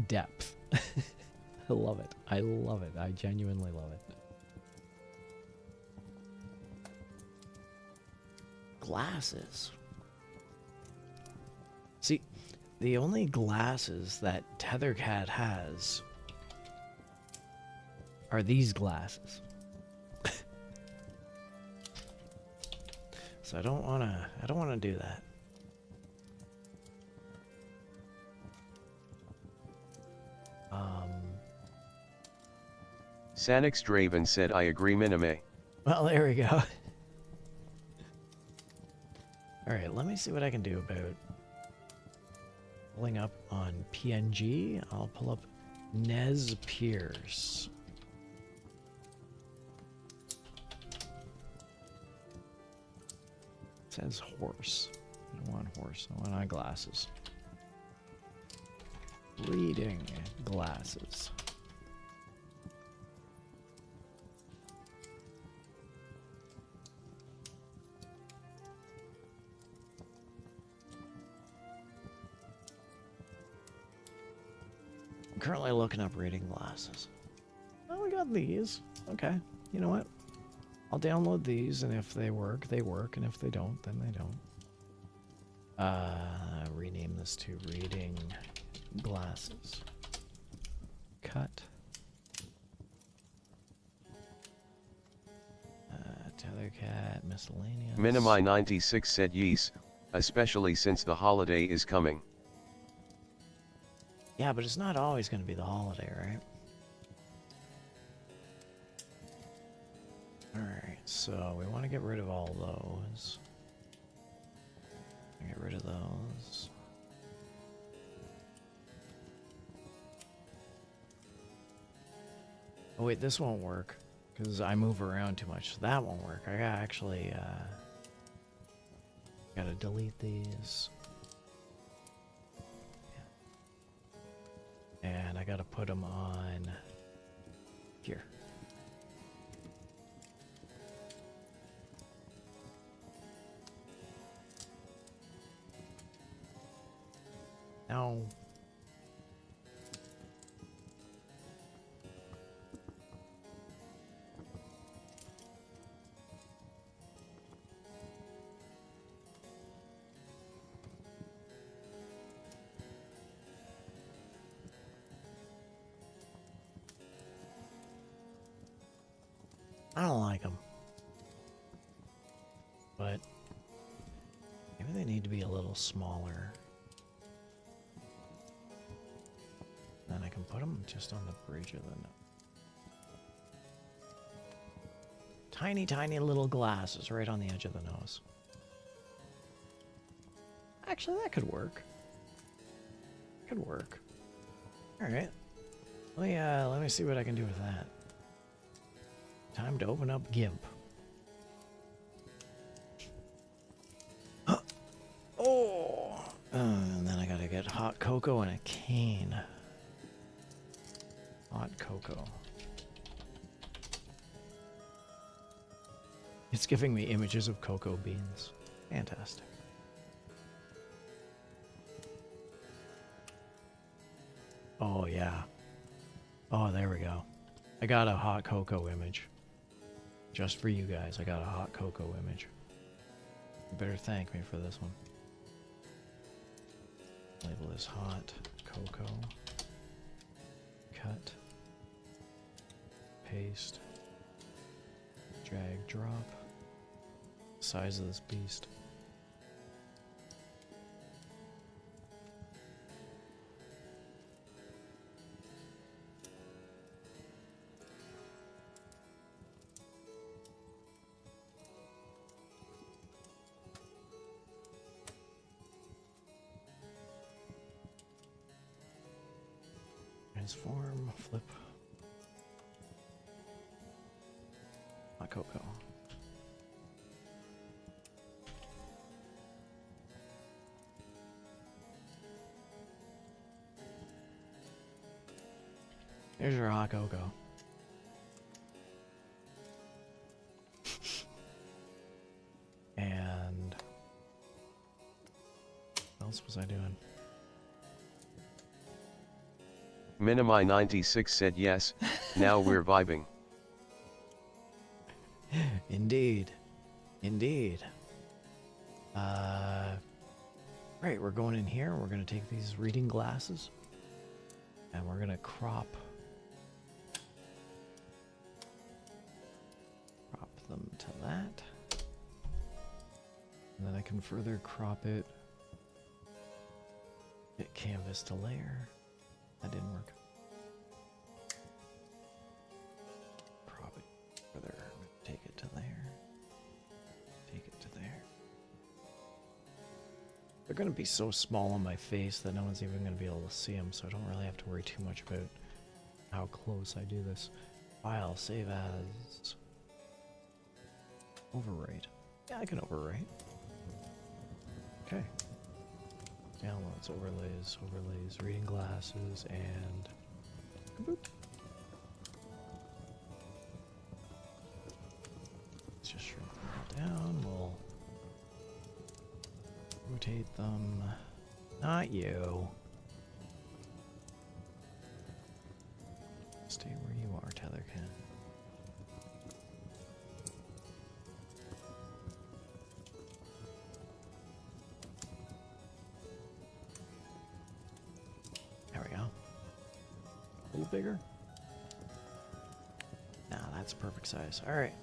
depth. I love it. I love it. I genuinely love it. Glasses. See, the only glasses that Tethercat has are these glasses. So I don't wanna do that. Sanix Draven said I agree Minime. Well, there we go. Alright, let me see what I can do about pulling up on PNG. I'll pull up Nez Pierce. It says horse. I don't want horse. I want eyeglasses. Reading glasses. I'm currently looking up reading glasses. Oh, we got these. Okay. You know what? I'll download these, and if they work, they work, and if they don't, then they don't. Rename this to reading glasses. Cut. Tethercat, miscellaneous. Minimi96 said yes, especially since the holiday is coming. Yeah, but it's not always going to be the holiday, right? Alright, so we want to get rid of all those. Get rid of those. Oh wait, this won't work because I move around too much. So that won't work. I actually gotta delete these. Yeah. And I gotta put them on here. Now, I don't like them, but maybe they need to be a little smaller. Then I can put them just on the bridge of the nose. Tiny, tiny little glasses right on the edge of the nose. Actually, that could work. Could work. Alright. Let me see what I can do with that. Time to open up GIMP. Oh! And then I gotta get hot cocoa and a cane. Hot cocoa. It's giving me images of cocoa beans. Fantastic. Oh, yeah. Oh, there we go. I got a hot cocoa image. Just for you guys, I got a hot cocoa image. You better thank me for this one. Label this hot cocoa. Cut. Paste. Drag, drop. Size of this beast. Transform, flip. Hot cocoa. There's your hot cocoa. And what else was I doing? Minimi96 said yes, now we're vibing. Indeed. Indeed. Right, we're going in here, we're going to take these reading glasses, and we're going to crop them to that. And then I can further crop it. Get canvas to layer. That didn't work. Crop it further. Take it to there. Take it to there. They're going to be so small on my face that no one's even going to be able to see them, so I don't really have to worry too much about how close I do this. File, save as... Overwrite. Yeah, I can overwrite. Okay. Downloads, overlays, reading glasses, and... Kaboop. Let's just shrink them all down. We'll rotate them. Not you. Stay where you are, Tethercat. Bigger? Nah, that's perfect size. Alright.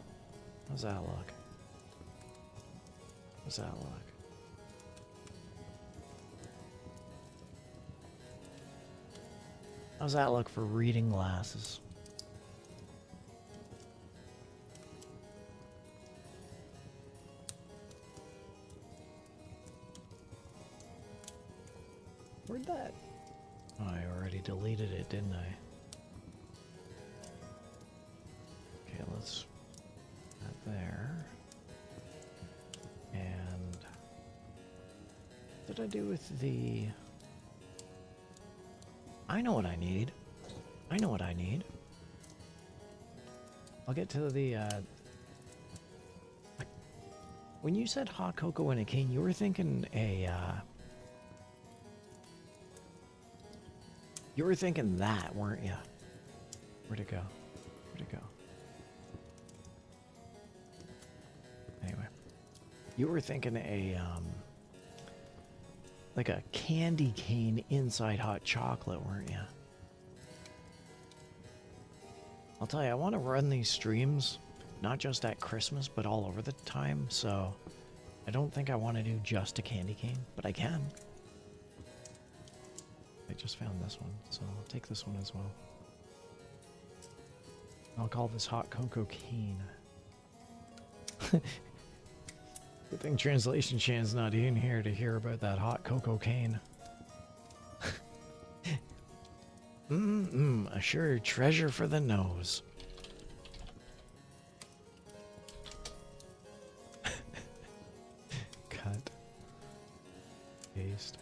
How's that look? How's that look? How's that look for reading glasses? Where'd that? Oh, I already deleted it, didn't I? Okay, let's put that there. And what did I do with the... I know what I need. I know what I need. I'll get to the, when you said hot cocoa and a cane, you were thinking a, you were thinking that, weren't you? Where'd it go? Where'd it go? Anyway. You were thinking a, like a candy cane inside hot chocolate, weren't you? I'll tell you, I want to run these streams, not just at Christmas, but all over the time, so I don't think I want to do just a candy cane, but I can. I just found this one, so I'll take this one as well. I'll call this hot cocoa cane. Good thing Translation Chan's not in here to hear about that hot cocoa cane. A sure treasure for the nose. Cut. Paste.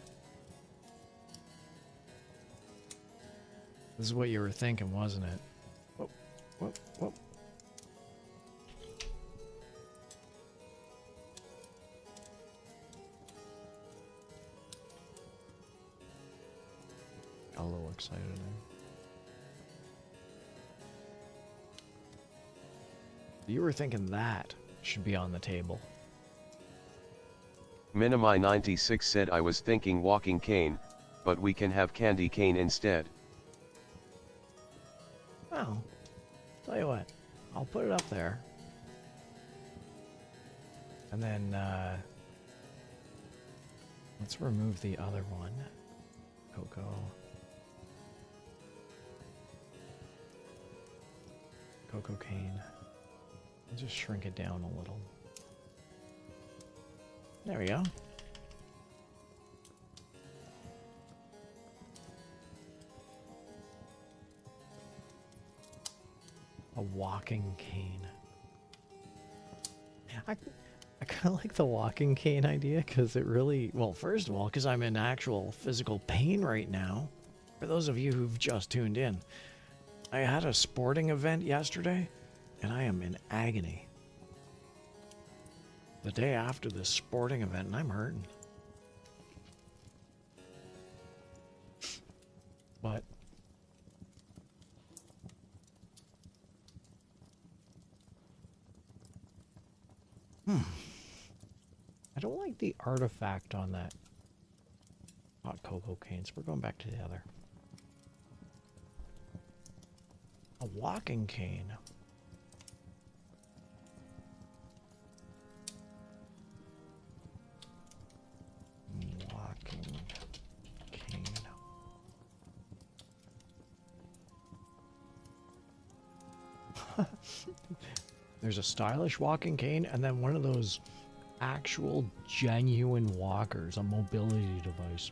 This is what you were thinking, wasn't it? Whoop, whoop, whoop. A little excited there. You were thinking that should be on the table. Minimi96 said I was thinking walking cane, but we can have candy cane instead. Well, tell you what, I'll put it up there. And then, let's remove the other one. Cocoa. Cocoa cane. I'll just shrink it down a little. There we go. A walking cane. I kind of like the walking cane idea because it really, well, first of all, because I'm in actual physical pain right now. For those of you who've just tuned in, I had a sporting event yesterday and I am in agony. The day after this sporting event and I'm hurting. But I don't like the artifact on that hot cocoa cane, so we're going back to the other. A walking cane. Walking cane. There's a stylish walking cane and then one of those actual genuine walkers, a mobility device.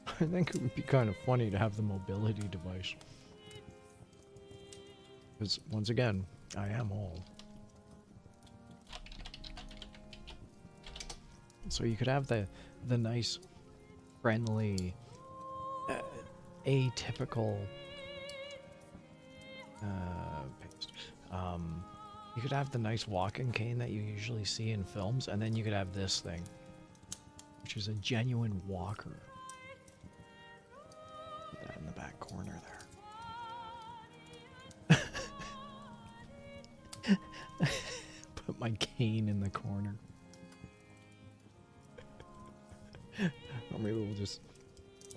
I think it would be kind of funny to have the mobility device. Because once again, I am old. So you could have the nice, friendly, atypical paste. You could have the nice walking cane that you usually see in films, and then you could have this thing, which is a genuine walker. Put that in the back corner there. Put my cane in the corner. Or maybe we'll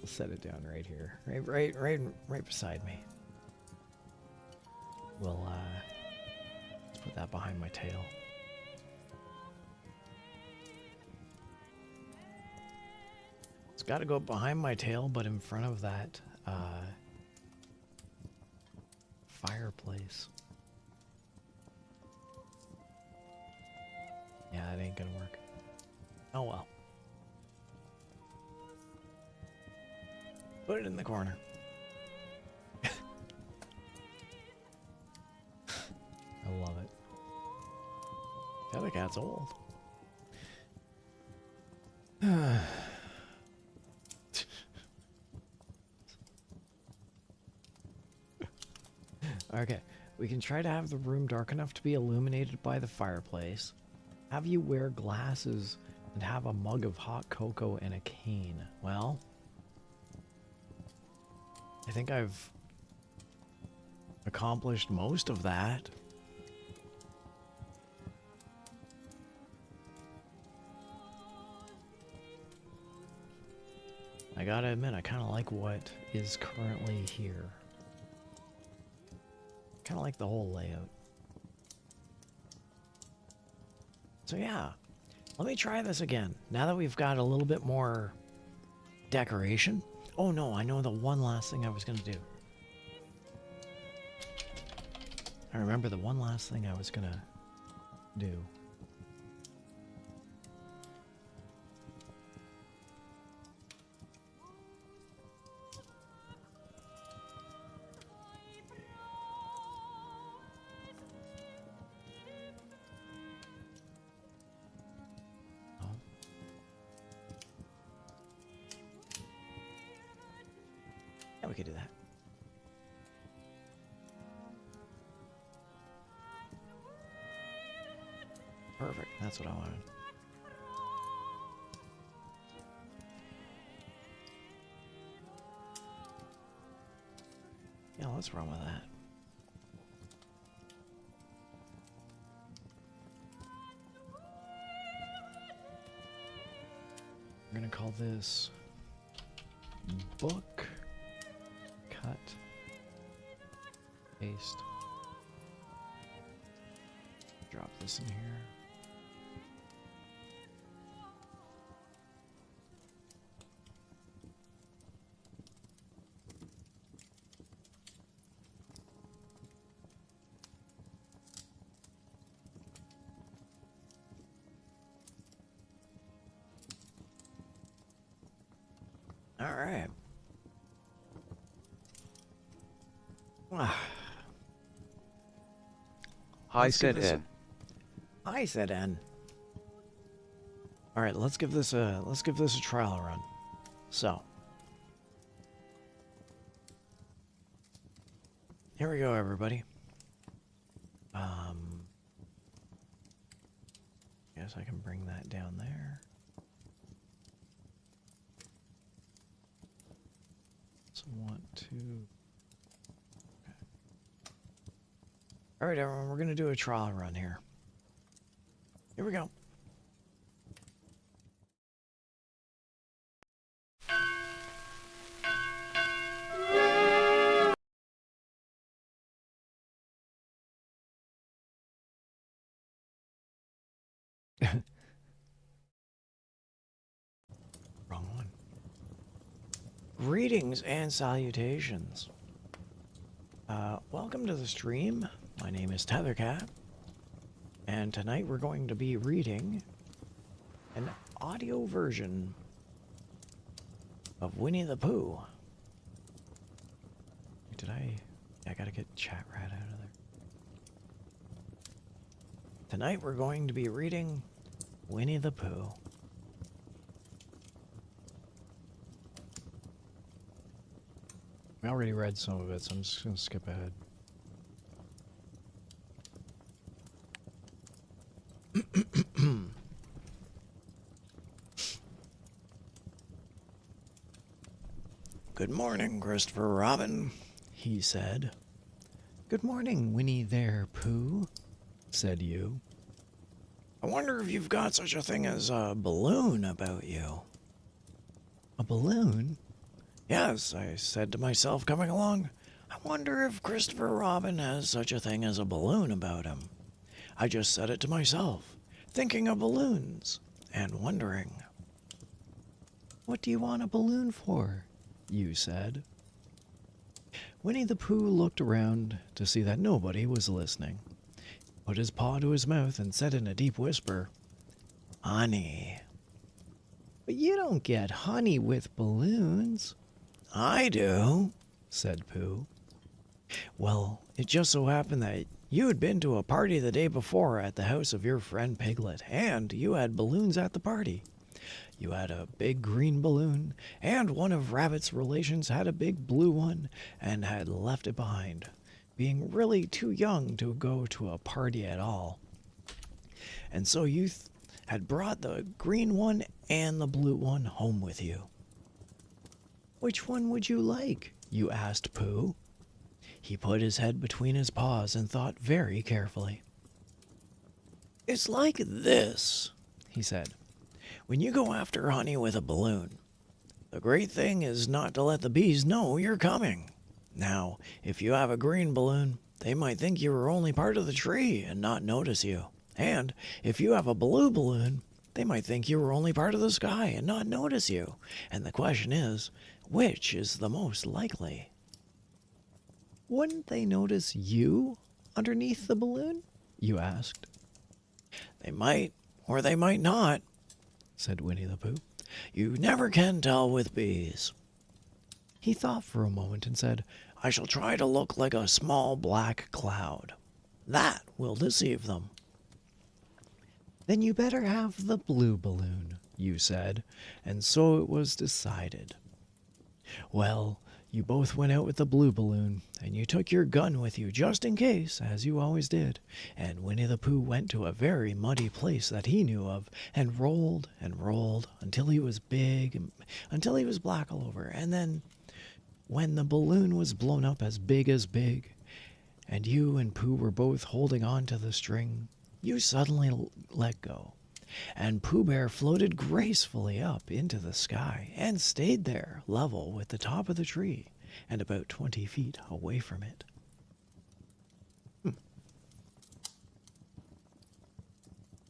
set it down right here, right beside me. We'll let's put that behind my tail. It's got to go behind my tail, but in front of that fireplace. Yeah, that ain't gonna work. Oh well. Put it in the corner. I love it. Tethercat's old. Okay, we can try to have the room dark enough to be illuminated by the fireplace. Have you wear glasses and have a mug of hot cocoa and a cane. Well, I think I've accomplished most of that. I gotta admit, I kind of like what is currently here. Kind of like the whole layout. So yeah, let me try this again. Now that we've got a little bit more decoration. Oh no, I know the one last thing I was gonna do. I remember the one last thing I was gonna do. we could do that. Perfect. That's what I wanted. Yeah, let's run with that. We're gonna call this book, cut, paste. Drop this in here. All right. Hi, said N. I said N. All right, let's give this a trial run. So, here we go, everybody. Guess I can bring that down there. So 1, 2. Okay. All right, everyone, we're gonna do a trial run here. Here we go. Wrong one. Greetings and salutations. Welcome to the stream. My name is Tethercat. And tonight we're going to be reading an audio version of Winnie the Pooh. I gotta get chat rat out of there. Tonight we're going to be reading Winnie the Pooh. I already read some of it, so I'm just gonna skip ahead. Good morning, Christopher Robin, he said. Good morning, Winnie there, Pooh, said you. I wonder if you've got such a thing as a balloon about you. A balloon? Yes, I said to myself coming along. I wonder if Christopher Robin has such a thing as a balloon about him. I just said it to myself, thinking of balloons, and wondering. What do you want a balloon for? You said. Winnie the Pooh looked around to see that nobody was listening, put his paw to his mouth and said in a deep whisper, Honey. But you don't get honey with balloons. I do, said Pooh. Well, it just so happened that you had been to a party the day before at the house of your friend Piglet, and you had balloons at the party. You had a big green balloon, and one of Rabbit's relations had a big blue one and had left it behind, being really too young to go to a party at all. And so you had brought the green one and the blue one home with you. Which one would you like? You asked Pooh. He put his head between his paws and thought very carefully. It's like this, he said. When you go after honey with a balloon, the great thing is not to let the bees know you're coming. Now, if you have a green balloon, they might think you were only part of the tree and not notice you. And if you have a blue balloon, they might think you were only part of the sky and not notice you. And the question is, which is the most likely? Wouldn't they notice you underneath the balloon? You asked. They might, or they might not, said Winnie the Pooh. You never can tell with bees. He thought for a moment and said, I shall try to look like a small black cloud. That will deceive them. Then you better have the blue balloon, you said, and so it was decided. Well, You both went out with the blue balloon, and you took your gun with you just in case, as you always did. And Winnie the Pooh went to a very muddy place that he knew of, and rolled until he was big, until he was black all over. And then, when the balloon was blown up as big, and you and Pooh were both holding on to the string, you suddenly let go. And Pooh Bear floated gracefully up into the sky and stayed there, level with the top of the tree and about 20 feet away from it.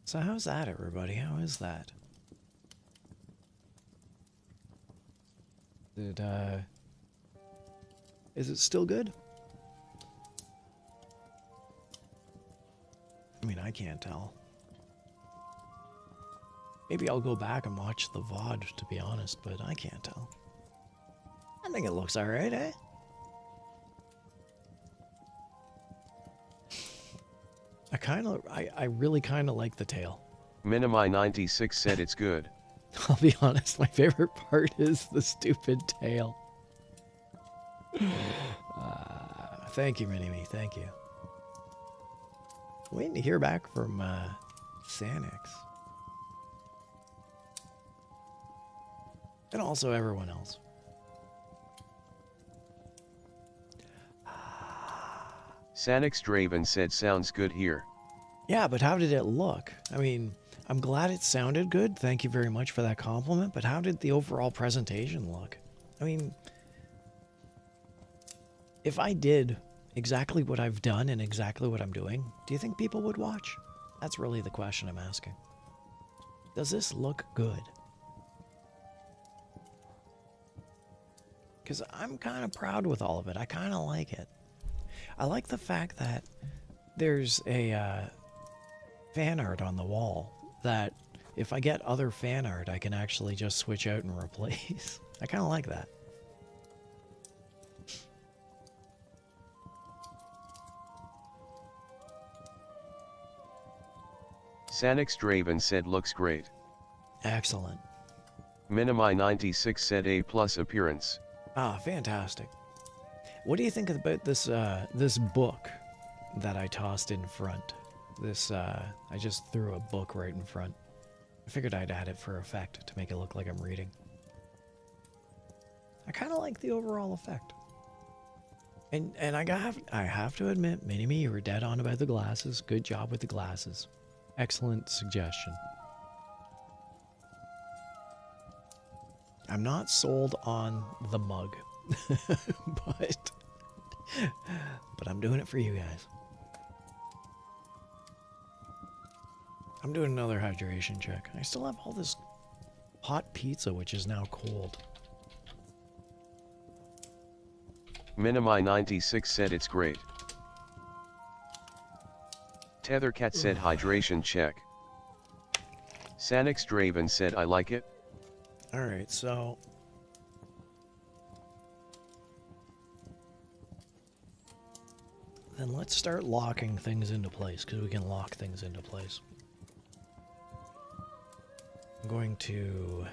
So how's that, everybody? How is that? Is it still good? I mean, I can't tell. Maybe I'll go back and watch the VOD, to be honest, but I can't tell. I think it looks alright, eh? I really kind of like the tail. Minimi96 said it's good. I'll be honest, my favorite part is the stupid tail. Thank you, Minimi, thank you. Waiting to hear back from Sanix. And also everyone else. Sanix Draven said sounds good here. Yeah, but how did it look? I mean, I'm glad it sounded good. Thank you very much for that compliment. But how did the overall presentation look? I mean, if I did exactly what I've done and exactly what I'm doing, do you think people would watch? That's really the question I'm asking. Does this look good? Because I'm kind of proud with all of it. I kind of like it. I like the fact that there's a fan art on the wall that if I get other fan art, I can actually just switch out and replace. I kind of like that. Sanix Draven said looks great. Excellent. Minimi96 said A+ appearance. Ah, fantastic. What do you think about this this book that I tossed in front? I just threw a book right in front. I figured I'd add it for effect to make it look like I'm reading. I kind of like the overall effect. And I have to admit, Mini-Me, you were dead on about the glasses. Good job with the glasses. Excellent suggestion. I'm not sold on the mug, but I'm doing it for you guys. I'm doing another hydration check. I still have all this hot pizza, which is now cold. Minimi96 said it's great. Tethercat said hydration check. Sanix Draven said I like it. Alright, so then let's start locking things into place, because we can lock things into place. I'm going to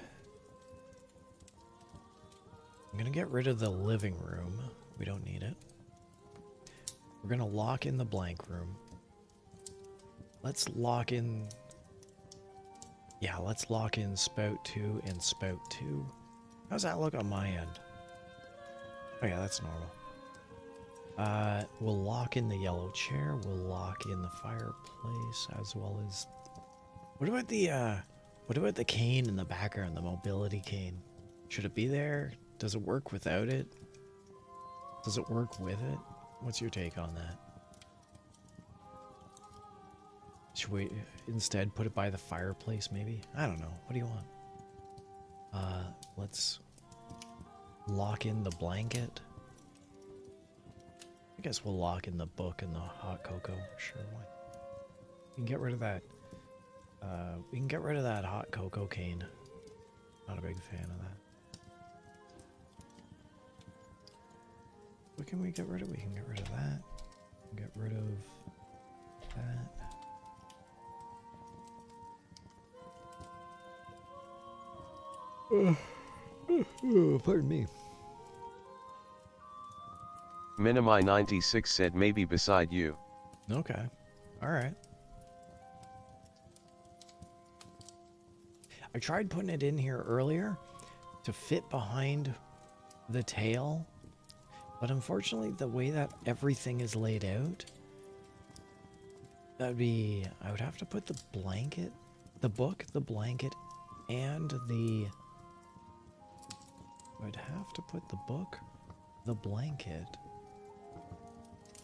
get rid of the living room. We don't need it. We're going to lock in the blank room. Let's lock in... Yeah, let's lock in Spout 2 and Spout 2. How's that look on my end? Oh yeah, that's normal. We'll lock in the yellow chair. We'll lock in the fireplace, as well as... What about the cane in the background, the mobility cane? Should it be there? Does it work without it? Does it work with it? What's your take on that? Should we instead put it by the fireplace, maybe? I don't know. What do you want? Let's lock in the blanket. I guess we'll lock in the book and the hot cocoa. Sure, why? We can get rid of that. We can get rid of that hot cocoa cane. Not a big fan of that. What can we get rid of? We can get rid of that. Get rid of that. Pardon me. Minimi96 said maybe beside you. Okay. Alright. I tried putting it in here earlier to fit behind the tail, but unfortunately the way that everything is laid out, I would have to put the blanket, the book, the blanket, and the... I would have to put the book, the blanket,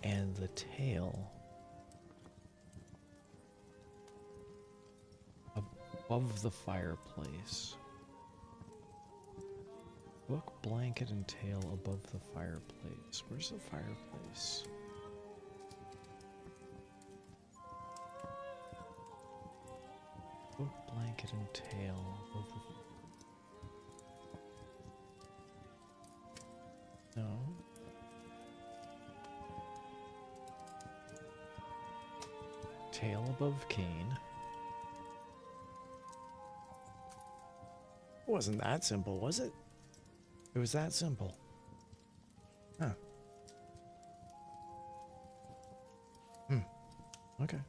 and the tail above the fireplace. Book, blanket, and tail above the fireplace. Where's the fireplace? Book, blanket, and tail above the... No. Tail above cane. It wasn't that simple, was it? It was that simple. Huh. Okay.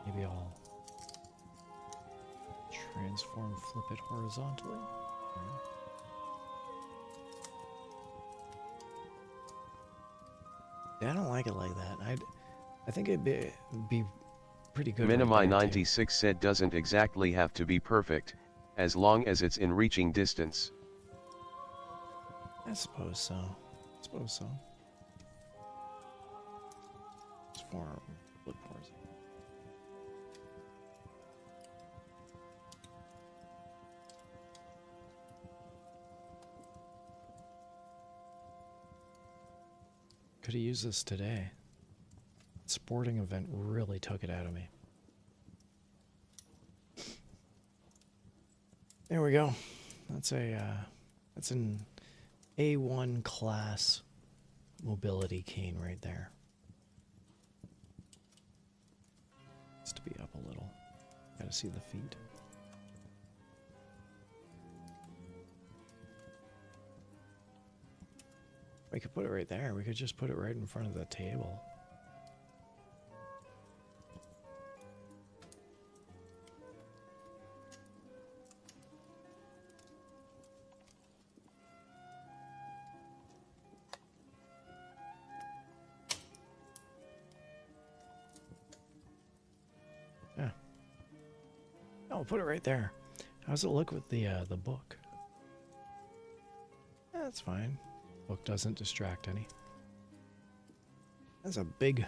Maybe I'll transform, flip it horizontally. Okay. Yeah, I don't like it like that. I think it'd be pretty good. Minimi96 said doesn't exactly have to be perfect, as long as it's in reaching distance. I suppose so. I suppose so. Transform, flip horizontal. Could have used this today. Sporting event really took it out of me. There we go. That's an A1 class mobility cane right there. Needs to be up a little. Gotta see the feet. We could put it right there. We could just put it right in front of the table. Yeah. No, put it right there. How's it look with the book? That's fine. Book doesn't distract any. That's a big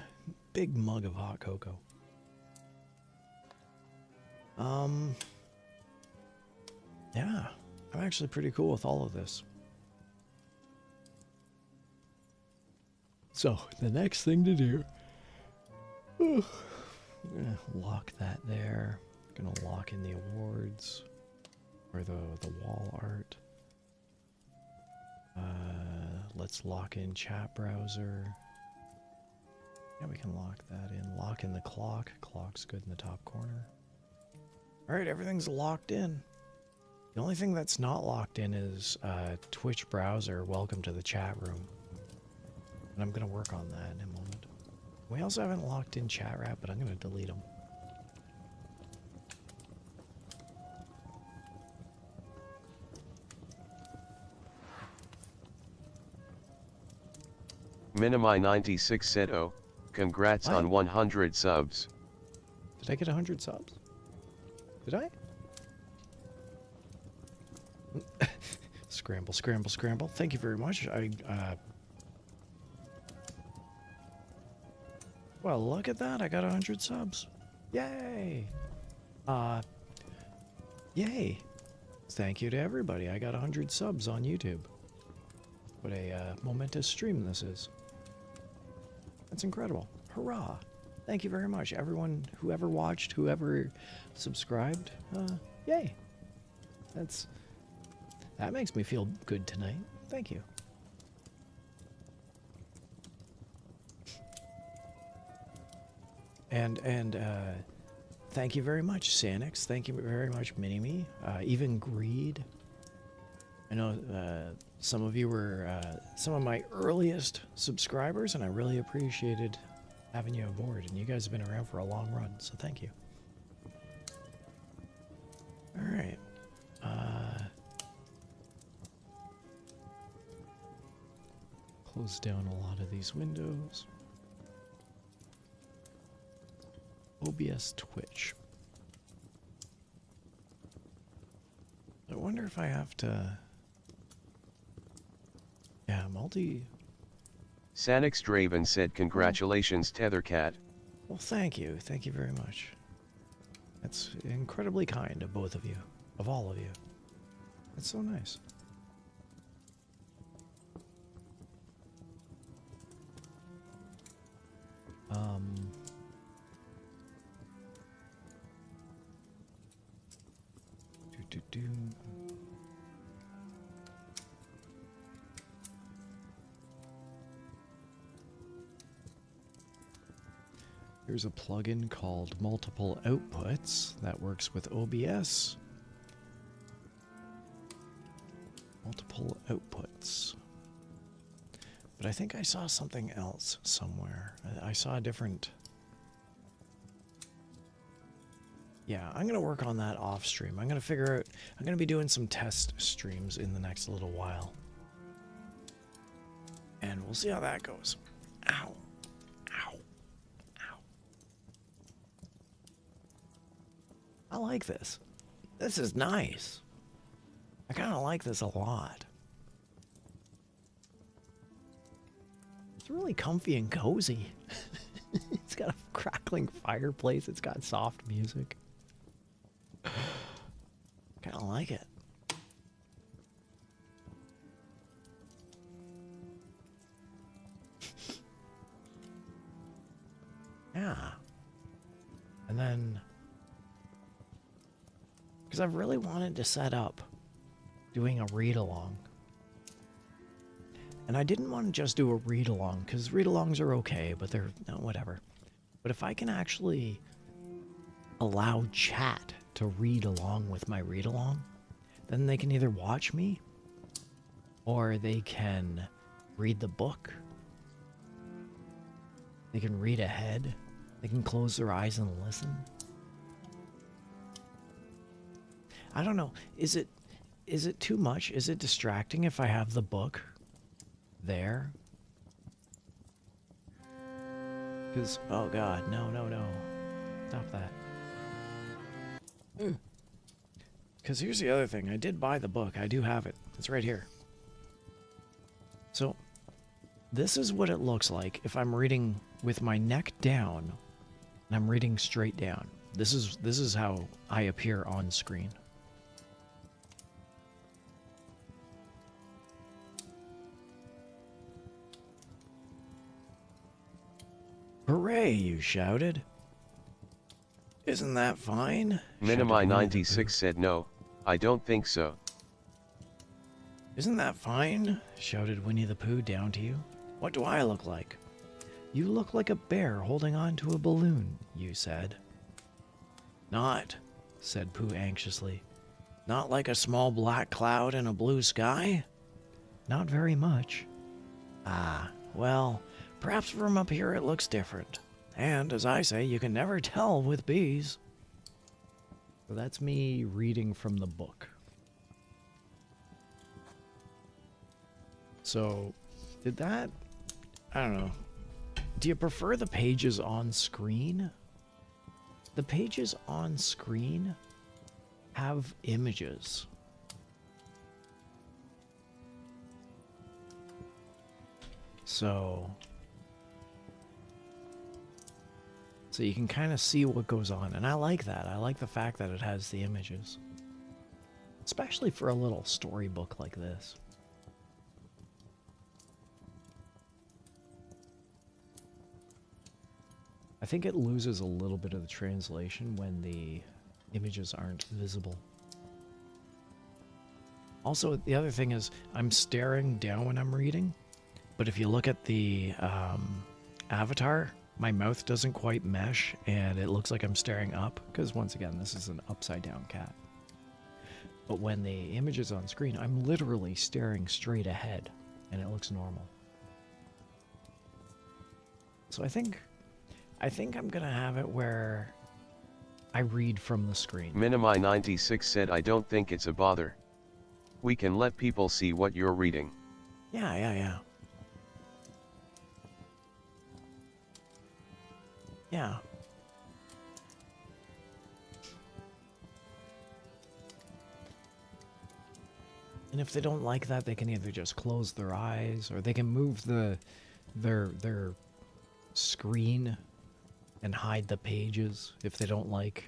mug of hot cocoa. Yeah, I'm actually pretty cool with all of this. So, the next thing to do... I'm gonna lock that there. Gonna lock in the awards. Or the wall art. Let's lock in chat browser. Yeah, we can lock that in. Lock in the clock. Clock's good in the top corner. Alright, everything's locked in. The only thing that's not locked in is Twitch browser. Welcome to the chat room. And I'm going to work on that in a moment. We also haven't locked in chat wrap, but I'm going to delete them. Minimi96 said, oh, congrats on 100 subs. Did I get 100 subs? Did I? Scramble, scramble, scramble. Thank you very much. Well, look at that. I got 100 subs. Yay! Yay! Thank you to everybody. I got 100 subs on YouTube. What a momentous stream this is. That's incredible. Hurrah! Thank you very much, everyone, whoever watched, whoever subscribed. Yay! That makes me feel good tonight. Thank you. And thank you very much, Sanix. Thank you very much, Minimi. Even Greed. I know some of you were some of my earliest subscribers, and I really appreciated having you aboard. And you guys have been around for a long run, so thank you. All right. Close down a lot of these windows. OBS Twitch. I wonder if I have to... Yeah, multi... Sanix Draven said congratulations Tethercat. Well, thank you. Thank you very much. That's incredibly kind of both of you. Of all of you. That's so nice. There's a plugin called Multiple Outputs that works with OBS. Multiple Outputs. But I think I saw something else somewhere. I saw a different... Yeah, I'm going to work on that off stream. I'm going to figure out... I'm going to be doing some test streams in the next little while. And we'll see how that goes. Ow. Ow. Ow. I like this. This is nice. I kind of like this a lot. It's really comfy and cozy. It's got a crackling fireplace. It's got soft music. Kind of like it. Yeah. And then, because I've really wanted to set up doing a read-along. And I didn't want to just do a read-along, because read-alongs are okay, but they're, no, whatever. But if I can actually allow chat to read along with my read-along, then they can either watch me, or they can read the book. They can read ahead. They can close their eyes and listen. I don't know. Is it too much? Is it distracting if I have the book there? Because, oh god, no. Stop that. Because here's the other thing. I did buy the book. I do have it. It's right here. So, this is what it looks like if I'm reading with my neck down and I'm reading straight down. This is how I appear on screen. Hooray, you shouted. Isn't that fine? Minimi96 said no, I don't think so. Isn't that fine? Shouted Winnie the Pooh down to you. What do I look like? You look like a bear holding on to a balloon, you said. Not, said Pooh anxiously. Not like a small black cloud in a blue sky? Not very much. Ah, well, perhaps from up here it looks different. And, as I say, you can never tell with bees. So that's me reading from the book. So, did that... I don't know. Do you prefer the pages on screen? The pages on screen have images. So you can kind of see what goes on. And I like that. I like the fact that it has the images. Especially for a little storybook like this. I think it loses a little bit of the translation when the images aren't visible. Also, the other thing is, I'm staring down when I'm reading, but if you look at the avatar, my mouth doesn't quite mesh and it looks like I'm staring up, because once again, this is an upside down cat. But when the image is on screen, I'm literally staring straight ahead and it looks normal. So I think I'm gonna have it where I read from the screen. Minimi96 said I don't think it's a bother. We can let people see what you're reading. Yeah. Yeah. And if they don't like that, they can either just close their eyes, or they can move their screen and hide the pages if they don't like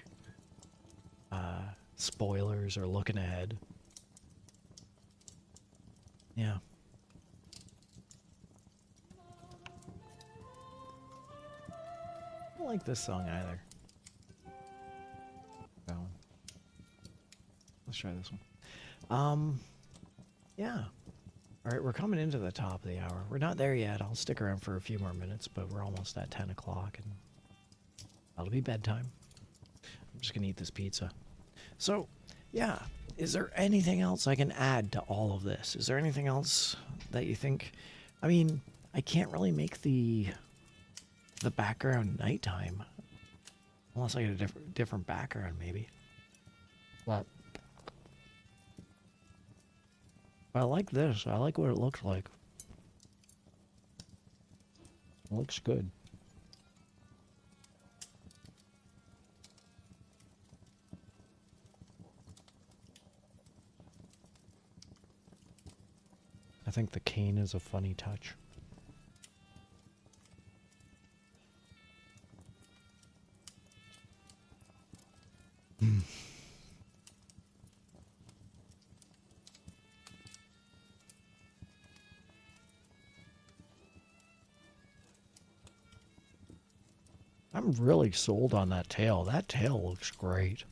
spoilers or looking ahead. Yeah. I don't like this song either. So, let's try this one. Yeah. Alright, we're coming into the top of the hour. We're not there yet. I'll stick around for a few more minutes, but we're almost at 10 o'clock and that'll be bedtime. I'm just gonna eat this pizza. So, yeah. Is there anything else I can add to all of this? Is there anything else that you think... I mean, I can't really make the background nighttime. Unless I get a different background, maybe. But I like this. I like what it looks like. It looks good. I think the cane is a funny touch. I'm really sold on that tail. That tail looks great.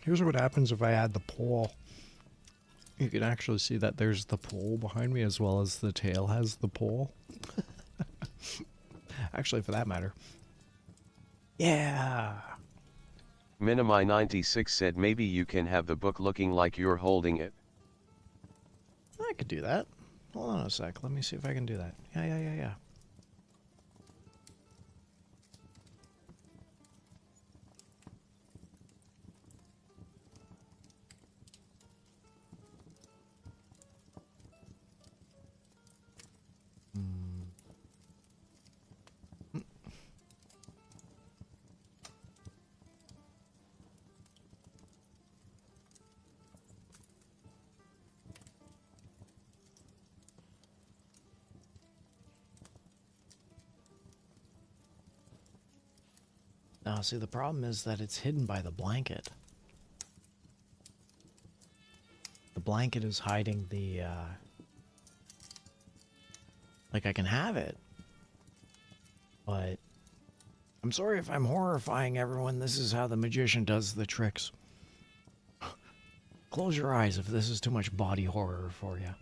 Here's what happens if I add the pole. You can actually see that there's the pole behind me as well as the tail has the pole. Actually, for that matter. Yeah. Minimi96 said maybe you can have the book looking like you're holding it. I could do that. Hold on a sec. Let me see if I can do that. Yeah. Now, see, the problem is that it's hidden by the blanket. The blanket is hiding the, like, I can have it. But I'm sorry if I'm horrifying everyone. This is how the magician does the tricks. Close your eyes if this is too much body horror for you.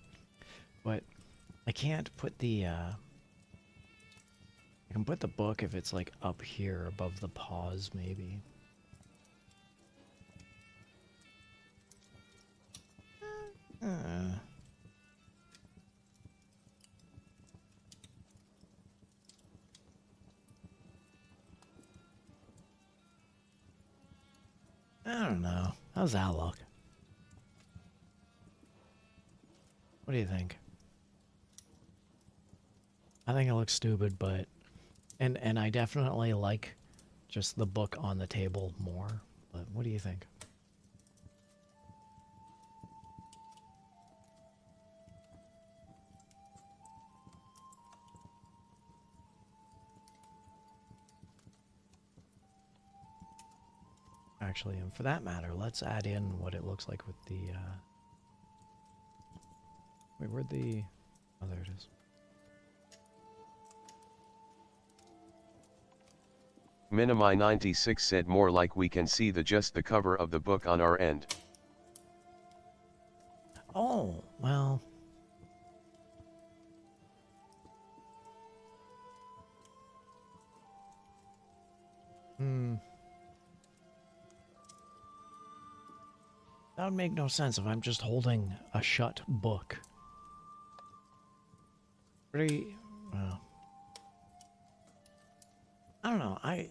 But I can't put the, I can put the book if it's like up here above the paws, maybe. I don't know. How's that look? What do you think? I think it looks stupid, but... And I definitely like just the book on the table more. But what do you think? Actually, and for that matter, let's add in what it looks like with the, Wait, where'd the... Oh, there it is. Minimi96 said more like we can see just the cover of the book on our end. Oh, well... That would make no sense if I'm just holding a shut book. Pretty, well, I don't know. I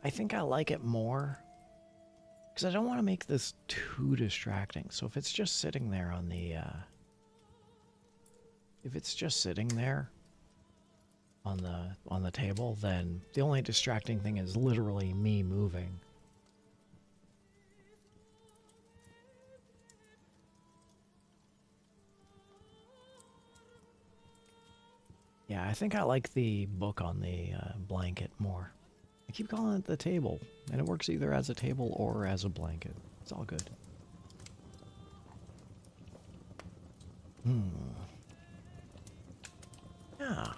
think I like it more because I don't want to make this too distracting. So if it's just sitting there on the, if it's just sitting there on the table, then the only distracting thing is literally me moving. Yeah, I think I like the book on the blanket more. I keep calling it the table, and it works either as a table or as a blanket. It's all good. Yeah.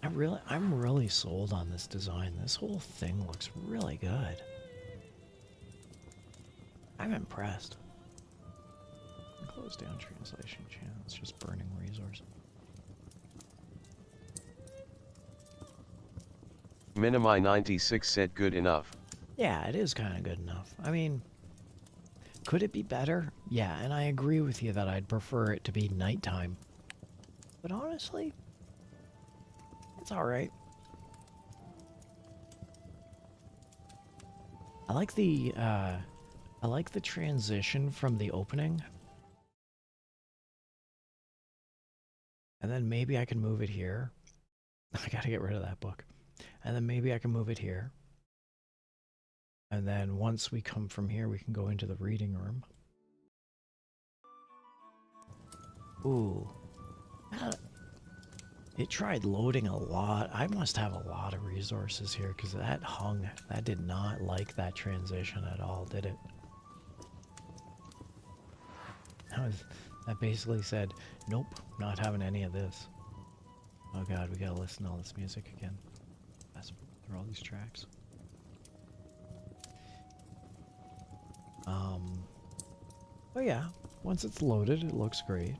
I'm really sold on this design. This whole thing looks really good. I'm impressed. Close down translation channel. It's just burning resources. Minimi 96 said good enough. Yeah, it is kind of good enough. I mean, could it be better? Yeah, and I agree with you that I'd prefer it to be nighttime. But honestly, it's alright. I like the transition from the opening. And then maybe I can move it here. I gotta get rid of that book. And then maybe I can move it here. And then once we come from here, we can go into the reading room. Ooh. It tried loading a lot. I must have a lot of resources here because that did not like that transition at all, did it? That basically said, nope, not having any of this. Oh god, we gotta listen to all this music again. Fast through all these tracks. Oh yeah, once it's loaded, it looks great.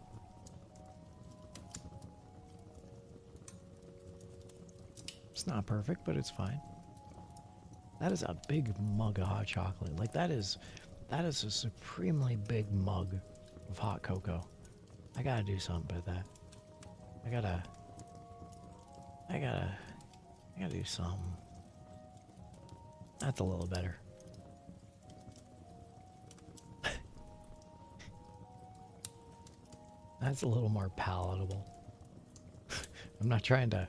It's not perfect, but it's fine. That is a big mug of hot chocolate. Like that is a supremely big mug of hot cocoa. I gotta do something with that. I gotta do something. That's a little better. That's a little more palatable. I'm not trying to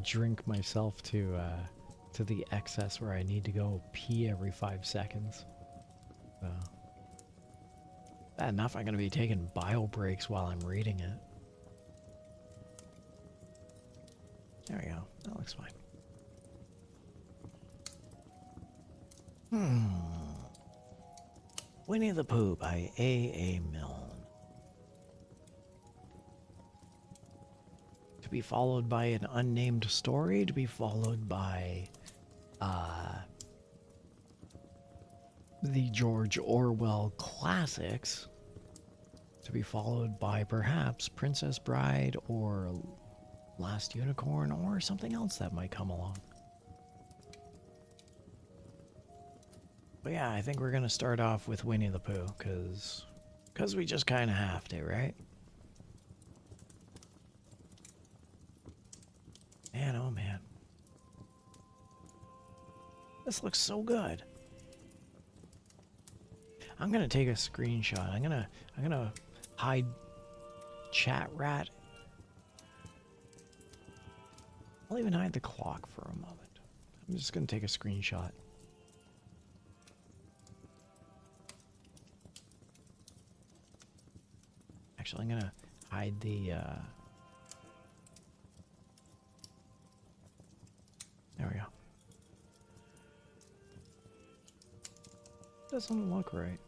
drink myself to the excess where I need to go pee every 5 seconds. So. Bad enough I'm going to be taking bio breaks while I'm reading it. There we go. That looks fine. Winnie the Pooh by A.A. Milne. To be followed by an unnamed story, to be followed by the George Orwell classics, to be followed by perhaps Princess Bride or Last Unicorn or something else that might come along. But yeah, I think we're gonna start off with Winnie the Pooh, cause we just kind of have to, right? Man, oh man. This looks so good. I'm gonna take a screenshot. I'm gonna hide chat rat. I'll even hide the clock for a moment. I'm just gonna take a screenshot. Actually, I'm gonna hide the there we go. Doesn't look right.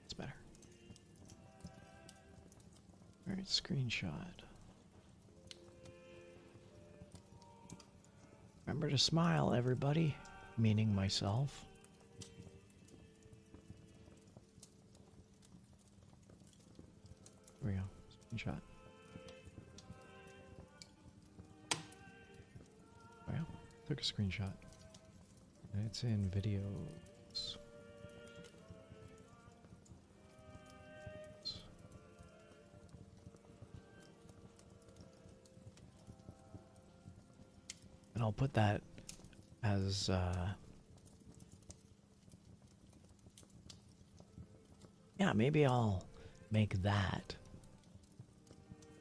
It's better. Alright, screenshot. Remember to smile, everybody. Meaning myself. There we go. Screenshot. took a screenshot. It's in videos. And I'll put that as yeah, maybe I'll make that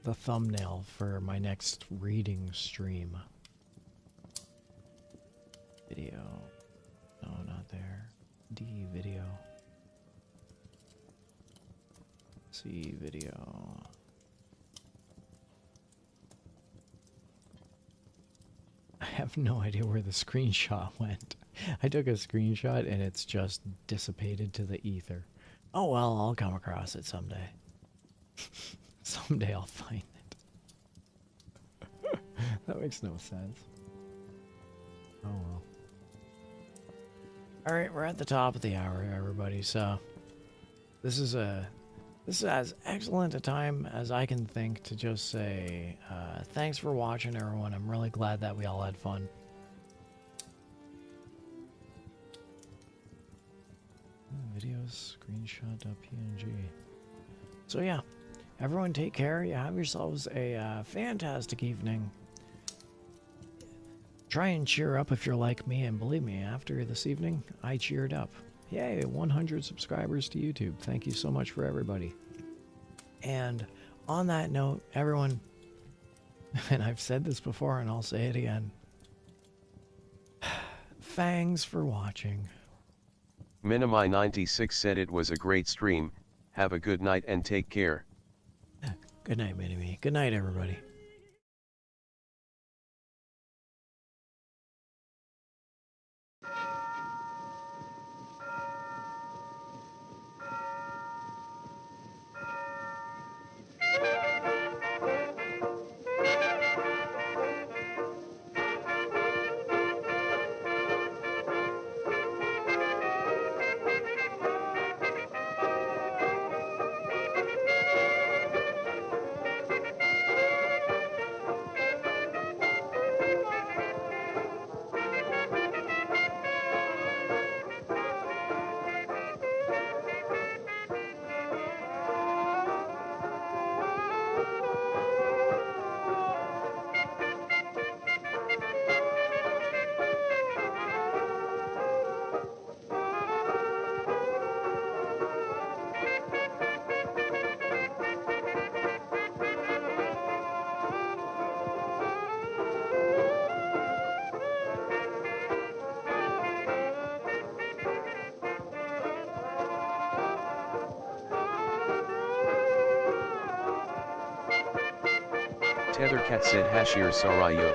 the thumbnail for my next reading stream. Video. No, not there. D video. C video. I have no idea where the screenshot went. I took a screenshot and it's just dissipated to the ether. Oh well, I'll come across it someday. Someday I'll find it. That makes no sense. Oh well. Alright, we're at the top of the hour, everybody, so this is as excellent a time as I can think to just say thanks for watching, everyone. I'm really glad that we all had fun. Videos, screenshot.png. So yeah, everyone take care. You have yourselves a fantastic evening. Try and cheer up if you're like me, and believe me, after this evening, I cheered up. Yay, 100 subscribers to YouTube. Thank you so much for everybody. And on that note, everyone, and I've said this before and I'll say it again, thanks for watching. Minimi96 said it was a great stream. Have a good night and take care. Good night, Minimi. Good night, everybody. Tethercat said Hashir Sarayo.